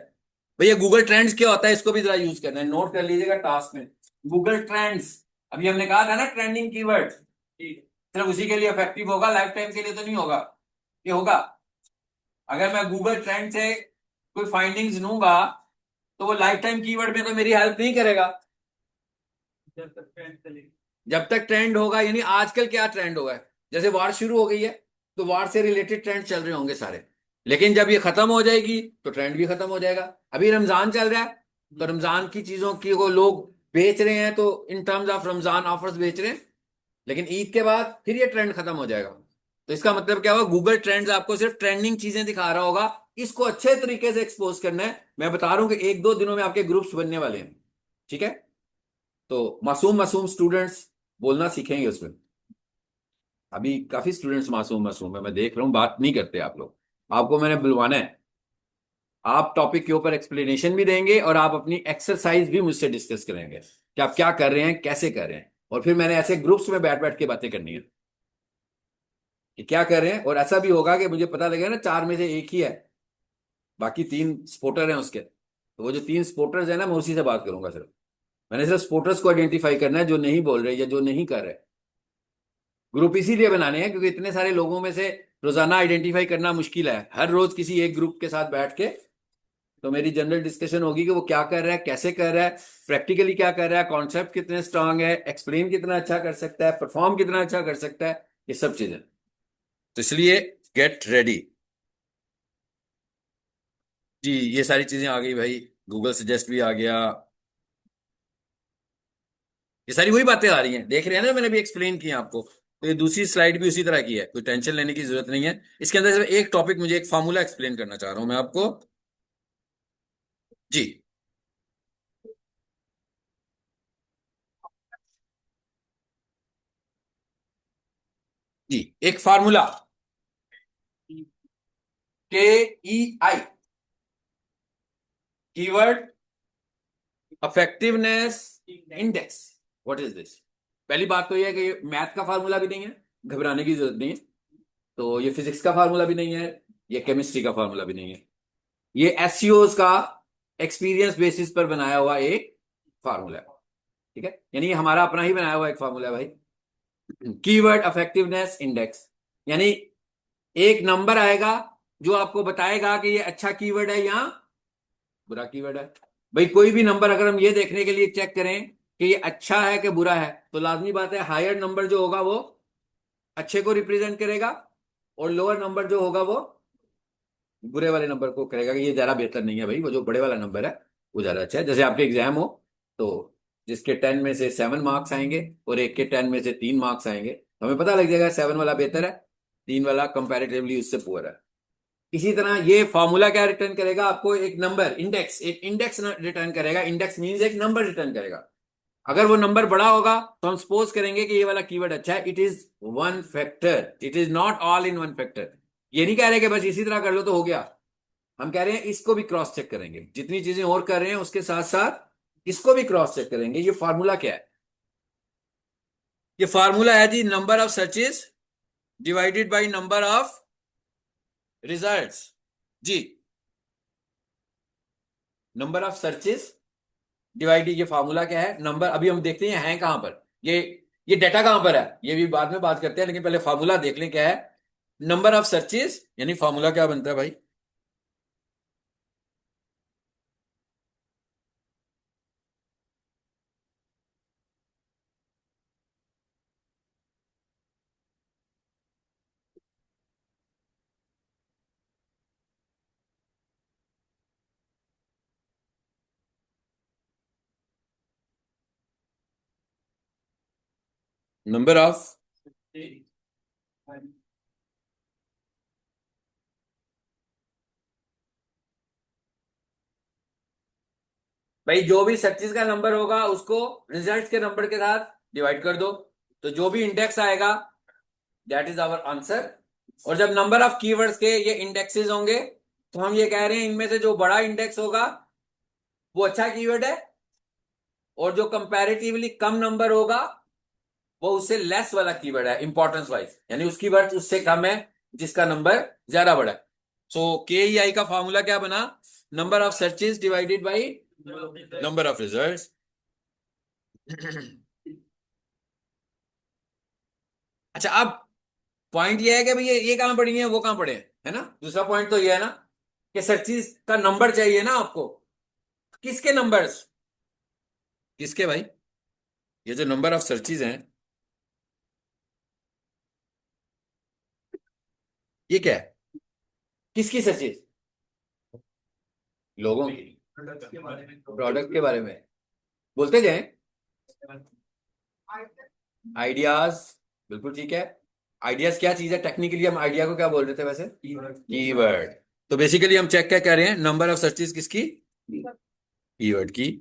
भैया गूगल ट्रेंड्स क्या होता है, इसको भी जरा यूज करना है, नोट कर लीजिएगा टास्क में। गूगल ट्रेंड्स, अभी हमने कहा था ना ट्रेंडिंग कीवर्ड, सिर्फ उसी के लिए इफेक्टिव होगा, लाइफ टाइम के लिए तो नहीं होगा। ये होगा, अगर मैं गूगल ट्रेंड से कोई फाइंडिंग्स लूंगा तो वो लाइफ टाइम कीवर्ड में तो मेरी हेल्प नहीं करेगा। जब तक ट्रेंड होगा, यानी आजकल क्या ट्रेंड होगा, जैसे वार शुरू हो गई है तो वार से रिलेटेड ट्रेंड चल रहे होंगे सारे, लेकिन जब ये खत्म हो जाएगी तो ट्रेंड भी खत्म हो जाएगा। अभी रमजान चल रहा है, तो रमजान की चीजों की वो लोग बेच रहे हैं, तो in terms of Ramzan offers बेच रहे हैं, लेकिन ईद के बाद फिर ये ट्रेंड खत्म हो जाएगा। तो इसका मतलब क्या होगा, गूगल ट्रेंड्स आपको सिर्फ ट्रेंडिंग चीजें दिखा रहा होगा, इसको अच्छे तरीके से एक्सपोज करना है। मैं बता रहा हूं कि एक दो दिनों में आपके ग्रुप्स बनने वाले हैं। ठीक है, तो मासूम मासूम स्टूडेंट्स बोलना सीखेंगे उसमें। अभी काफी स्टूडेंट्स मासूम मासूम है, मैं देख रहा हूँ, बात नहीं करते आप लोग, आपको मैंने बुलवाना है। आप टॉपिक के ऊपर एक्सप्लेनेशन भी देंगे और आप अपनी एक्सरसाइज भी मुझसे डिस्कस करेंगे कि आप क्या कर रहे हैं, कैसे कर रहे हैं, और फिर मैंने ऐसे ग्रुप्स में बैठ बैठ के बातें करनी है कि क्या कर रहे हैं। और ऐसा भी होगा कि मुझे पता लगेगा ना चार में से एक ही है, बाकी तीन स्पोर्टर हैं उसके, तो वो जो तीन स्पोर्टर्स है ना, मैं उसी से बात करूंगा सिर्फ। मैंने सिर्फ स्पोर्टर्स को आइडेंटिफाई करना है जो नहीं बोल रहे या जो नहीं कर रहे। ग्रुप इसीलिए बनाने हैं क्योंकि इतने सारे लोगों में से रोजाना आइडेंटिफाई करना मुश्किल है, हर रोज किसी एक ग्रुप के साथ बैठ के तो मेरी जनरल डिस्कशन होगी कि वो क्या कर रहा है, कैसे कर रहा है, प्रैक्टिकली क्या कर रहा है, कॉन्सेप्ट कितने स्ट्रांग है, एक्सप्लेन कितना अच्छा कर सकता है, परफॉर्म कितना अच्छा कर सकता है, ये सब चीजें। तो इसलिए गेट रेडी जी। ये सारी चीजें आ गई भाई, गूगल सजेस्ट भी आ गया, ये सारी वही बातें आ रही हैं, देख रहे हैं ना, मैंने भी एक्सप्लेन किया आपको। तो ये दूसरी स्लाइड भी उसी तरह की है, कोई टेंशन लेने की जरूरत नहीं है। इसके अंदर सिर्फ एक टॉपिक, मुझे एक फार्मूला एक्सप्लेन करना चाह रहा हूं मैं आपको जी। जी, एक formula, KEI, keyword effectiveness index. What is this? पहली बात तो यह है कि ये मैथ का फार्मूला भी नहीं है, घबराने की जरूरत नहीं है। तो ये फिजिक्स का फार्मूला भी नहीं है, ये केमिस्ट्री का फार्मूला भी नहीं है, ये एससीओज का एक्सपीरियंस बेसिस पर बनाया हुआ एक फार्मूला है। ठीक है, यानी ये हमारा अपना ही बनाया हुआ एक फार्मूला है भाई। कीवर्ड इफेक्टिवनेस इंडेक्स, यानी एक नंबर आएगा जो आपको बताएगा कि ये अच्छा कीवर्ड है या बुरा कीवर्ड है। भाई कोई भी नंबर अगर हम ये देखने के लिए चेक करें कि ये अच्छा है कि बुरा है, तो लाजमी बात है हायर नंबर जो होगा वो अच्छे को रिप्रेजेंट करेगा, और लोअर नंबर जो होगा वो बुरे वाले नंबर को करेगा कि ये ज्यादा बेहतर नहीं है भाई, वो जो बड़े वाला नंबर है वो ज्यादा अच्छा है। जैसे आपके एग्जाम हो तो जिसके 10 में से 7 मार्क्स आएंगे और एक के 10 में से 3 मार्क्स आएंगे, तो हमें पता लग जाएगा 7 वाला बेहतर है, 3 वाला कंपैरेटिवली उससे पुअर है। इसी तरह ये फॉर्मूला क्या रिटर्न करेगा आपको, एक नंबर इंडेक्स, एक इंडेक्स रिटर्न करेगा। इंडेक्स मींस एक नंबर रिटर्न करेगा। अगर वो नंबर बड़ा होगा तो हम सपोज करेंगे कि ये वाला कीवर्ड अच्छा है, it is one factor, it is not all in one factor. ये नहीं कह रहे कि बस इसी तरह कर लो तो हो गया, हम कह रहे हैं इसको भी क्रॉस चेक करेंगे, जितनी चीजें और कर रहे हैं उसके साथ साथ इसको भी क्रॉस चेक करेंगे। ये फार्मूला क्या है? ये फार्मूला है जी, number of searches divided by number of results. जी, नंबर ऑफ सर्चेस डिवाइडेड, ये फार्मूला क्या है? नंबर, अभी हम देखते हैं कहां पर ये ये डाटा कहां पर है, ये भी बाद में बात करते हैं, लेकिन पहले फार्मूला देख लें क्या है। नंबर ऑफ सर्चेस यानी फार्मूला क्या बनता है भाई? नंबर ऑफ, भाई जो भी सर्चेस का नंबर होगा उसको रिजल्ट्स के नंबर के साथ डिवाइड कर दो, तो जो भी इंडेक्स आएगा दैट इज आवर आंसर। और जब नंबर ऑफ कीवर्ड्स के ये इंडेक्सेस होंगे तो हम ये कह रहे हैं इनमें से जो बड़ा इंडेक्स होगा वो अच्छा कीवर्ड है, और जो कंपैरेटिवली कम नंबर होगा वो उससे लेस वाला कीवर्ड है इंपॉर्टेंस वाइज, यानी उसकी वर्ड उससे कम है जिसका नंबर ज्यादा बड़ा है। सो के ई आई का फॉर्मूला क्या बना? Number of searches divided by number of results. अच्छा, अब पॉइंट ये है कि भाई ये कहां पढ़ी है वो कहां पढ़े हैं, है ना? दूसरा पॉइंट तो ये है ना कि सर्चेस का नंबर चाहिए ना आपको। किसके नंबर्स? किसके भाई? ये जो नंबर ऑफ सर्चेस हैं ये क्या है? किसकी सर्चेस? लोगों की, प्रोडक्ट के बारे में बोलते जाएं। आइडियाज, बिल्कुल ठीक है। आइडियाज क्या चीज है टेक्निकली? हम आइडिया को क्या बोल रहे थे वैसे? कीवर्ड। तो बेसिकली हम चेक क्या कर रहे हैं, नंबर ऑफ सर्चेस किसकी? कीवर्ड की।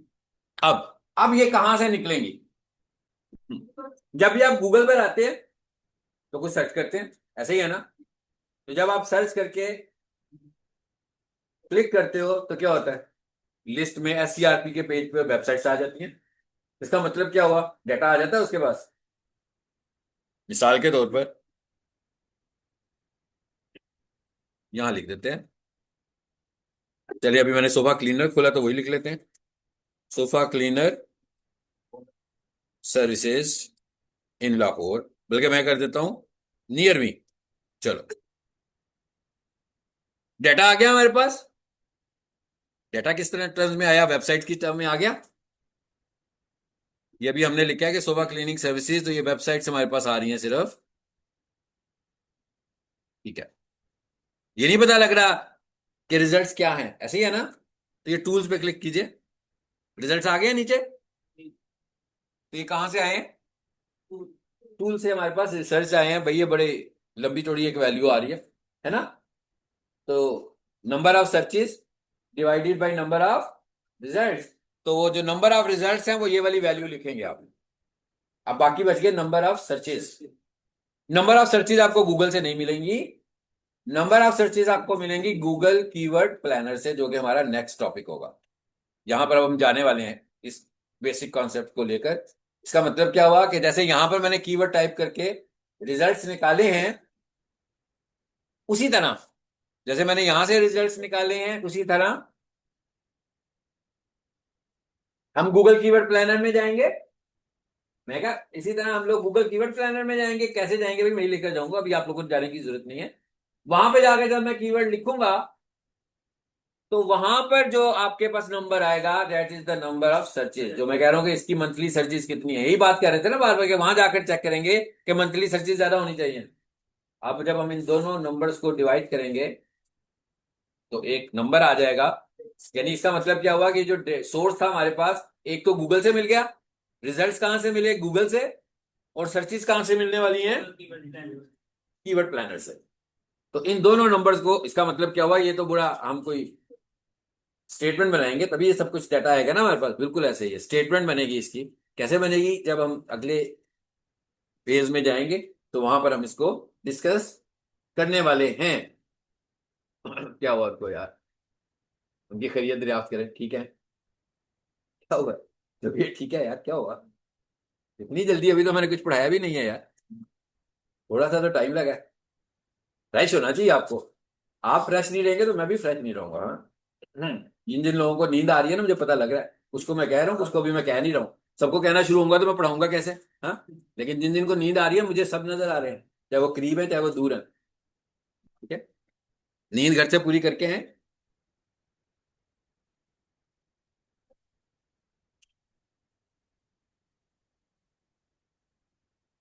अब ये कहां से निकलेंगी? जब भी आप गूगल पर आते हैं तो कुछ सर्च करते हैं, ऐसे ही है ना? तो जब आप सर्च करके क्लिक करते हो तो क्या होता है, लिस्ट में एससीआरपी के पेज पे वेबसाइट्स आ जाती हैं। इसका मतलब क्या हुआ, डाटा आ जाता है उसके पास। मिसाल के तौर पर यहां लिख देते हैं, चलिए अभी मैंने सोफा क्लीनर खोला तो वही लिख लेते हैं, sofa cleaner services in Lahore, बल्कि मैं कर देता हूं नियर मी। चलो, डाटा आ गया हमारे पास। डाटा किस तरह टर्म्स में आया, वेबसाइट की टर्म में आ गया। ये भी हमने लिखा है कि सोफा क्लीनिंग सर्विसेज, तो ये वेबसाइट्स हमारे पास आ रही हैं सिर्फ। ठीक है, ये नहीं पता लग रहा कि रिजल्ट्स क्या हैं, ऐसे ही है ना? तो ये टूल्स पे क्लिक कीजिए, रिजल्ट्स आ गए हैं नीचे। तो ये कहां से आए हैं? टूल से हमारे पास रिसर्च आए हैं भाई, ये बड़े लंबी चौड़ी एक वैल्यू आ रही है ना? तो number of searches divided by number of results, तो वो जो नंबर ऑफ रिजल्ट्स हैं वो ये वाली वैल्यू लिखेंगे आप। अब बाकी बच गए number of searches. Number of searches आपको गूगल से नहीं मिलेंगी, नंबर ऑफ सर्चेस आपको मिलेंगी गूगल कीवर्ड प्लानर से, जो कि हमारा नेक्स्ट टॉपिक होगा। यहां पर अब हम जाने वाले हैं इस बेसिक कॉन्सेप्ट को लेकर। इसका मतलब क्या हुआ कि जैसे यहां पर मैंने कीवर्ड टाइप करके रिजल्ट्स निकाले हैं, उसी तरह जैसे मैंने यहां से रिजल्ट्स निकाले हैं उसी तरह हम गूगल कीवर्ड प्लानर में जाएंगे। मैं कहा इसी तरह हम लोग गूगल कीवर्ड प्लानर में जाएंगे। कैसे जाएंगे भाई, मैं ही लेकर जाऊंगा, अभी आप लोगों को जाने की जरूरत नहीं है। वहां पे जाकर जब मैं कीवर्ड लिखूंगा तो वहां पर जो आपके पास नंबर आएगा that is the number of searches. जो मैं कह रहा हूँ कि इसकी मंथली सर्चेज कितनी है, यही बात कर रहे थे ना बार बार, कि वहां जाकर चेक करेंगे कि मंथली सर्चेज ज्यादा होनी चाहिए। अब जब हम इन दोनों नंबर्स को डिवाइड करेंगे तो एक नंबर आ जाएगा। यानी इसका मतलब क्या हुआ कि जो सोर्स था हमारे पास, एक तो गूगल से मिल गया, रिजल्ट्स कहाँ से मिले, गूगल से, और सर्चेज कहाँ से मिलने वाली हैं, कीवर्ड प्लानर से। तो इन दोनों नंबर्स को, इसका मतलब क्या हुआ, ये तो बुरा हम कोई स्टेटमेंट बनाएंगे तभी ये सब कुछ डाटा आएगा ना हमारे पास, बिल्कुल ऐसे ही है स्टेटमेंट बनेगी इसकी। कैसे बनेगी, जब हम अगले पेज में जाएंगे तो वहां पर हम इसको डिस्कस करने वाले हैं। क्या हुआ आपको यार, उनकी खैरियत दरियाफ्त करें, ठीक है। क्या हुआ, जब ये ठीक है यार, क्या हुआ इतनी जल्दी, अभी तो मैंने कुछ पढ़ाया भी नहीं है यार, थोड़ा सा तो टाइम लगा है। फ्रेश होना चाहिए आपको, आप फ्रेश नहीं रहेंगे तो मैं भी फ्रेश नहीं रहूंगा, हाँ। जिन जिन लोगों को नींद आ रही है ना, मुझे पता लग रहा है, उसको मैं कह रहा हूँ, उसको भी मैं कह नहीं रहा हूँ। सबको कहना शुरू होऊंगा तो मैं पढ़ाऊंगा कैसे, हाँ। लेकिन जिन जिन को नींद आ रही है, मुझे सब नजर आ रहे हैं, चाहे वो करीब है चाहे वो दूर है, ठीक है। नींद घर से पूरी करके हैं।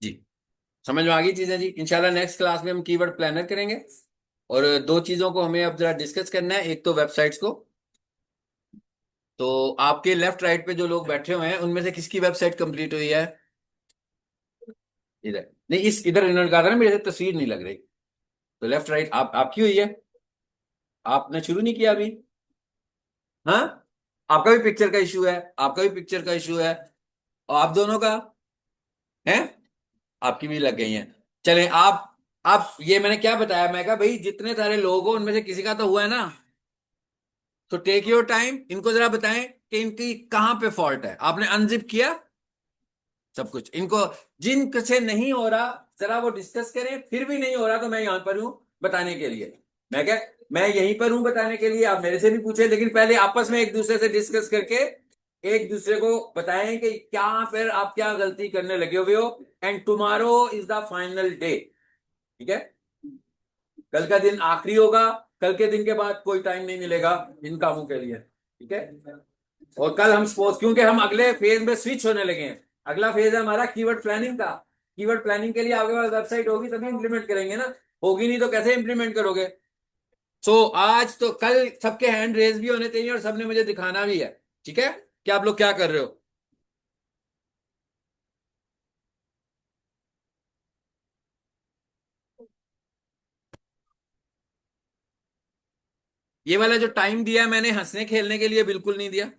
जी, समझ में आ गई चीजें जी। इंशाल्लाह नेक्स्ट क्लास में हम कीवर्ड प्लानर करेंगे। और दो चीजों को हमें अब जरा डिस्कस करना है, एक तो वेबसाइट्स को। तो आपके लेफ्ट राइट पे जो लोग बैठे हुए हैं उनमें से किसकी वेबसाइट कंप्लीट हुई है, इधर नहीं, इस इधर इन्होंने कहा था ना, मेरे से तस्वीर नहीं लग रही। तो लेफ्ट राइट आप आपकी हुई है, आपने शुरू नहीं किया अभी, हाँ। आपका भी पिक्चर का इशू है, आपका भी पिक्चर का इशू है, और आप दोनों का है, आपकी भी लग गई है। चलें आप ये मैंने क्या बताया, मैं कहा भाई जितने सारे लोग हो उनमें से किसी का तो हुआ है ना। तो टेक योर टाइम, इनको जरा बताएं कि इनकी कहाँ पे फॉल्ट है। आपने अनजिप किया सब कुछ, इनको जिन से नहीं हो रहा जरा वो डिस्कस करें, फिर भी नहीं हो रहा तो मैं यहां पर हूं बताने के लिए। मैं क्या, मैं यहीं पर हूं बताने के लिए, आप मेरे से भी पूछे, लेकिन पहले आपस में एक दूसरे से डिस्कस करके एक दूसरे को बताएं कि क्या फिर आप क्या गलती करने लगे हुए हो। And tomorrow is the final day, ठीक है। कल का दिन आखिरी होगा, कल के दिन के बाद कोई टाइम नहीं मिलेगा इन कामों के लिए, ठीक है। और कल हम सपोज, क्योंकि हम अगले फेज में स्विच होने लगे हैं, अगला फेज है हमारा कीवर्ड प्लानिंग का। कीवर्ड प्लानिंग के लिए आपके पास वेबसाइट होगी तभी इंप्लीमेंट करेंगे ना, होगी नहीं तो कैसे इंप्लीमेंट करोगे। सो आज तो कल सबके हैंड रेज भी होने चाहिए और सबने मुझे दिखाना भी है, ठीक है, कि आप लोग क्या कर रहे हो। ये वाला जो टाइम दिया है मैंने हंसने खेलने के लिए बिल्कुल नहीं दिया।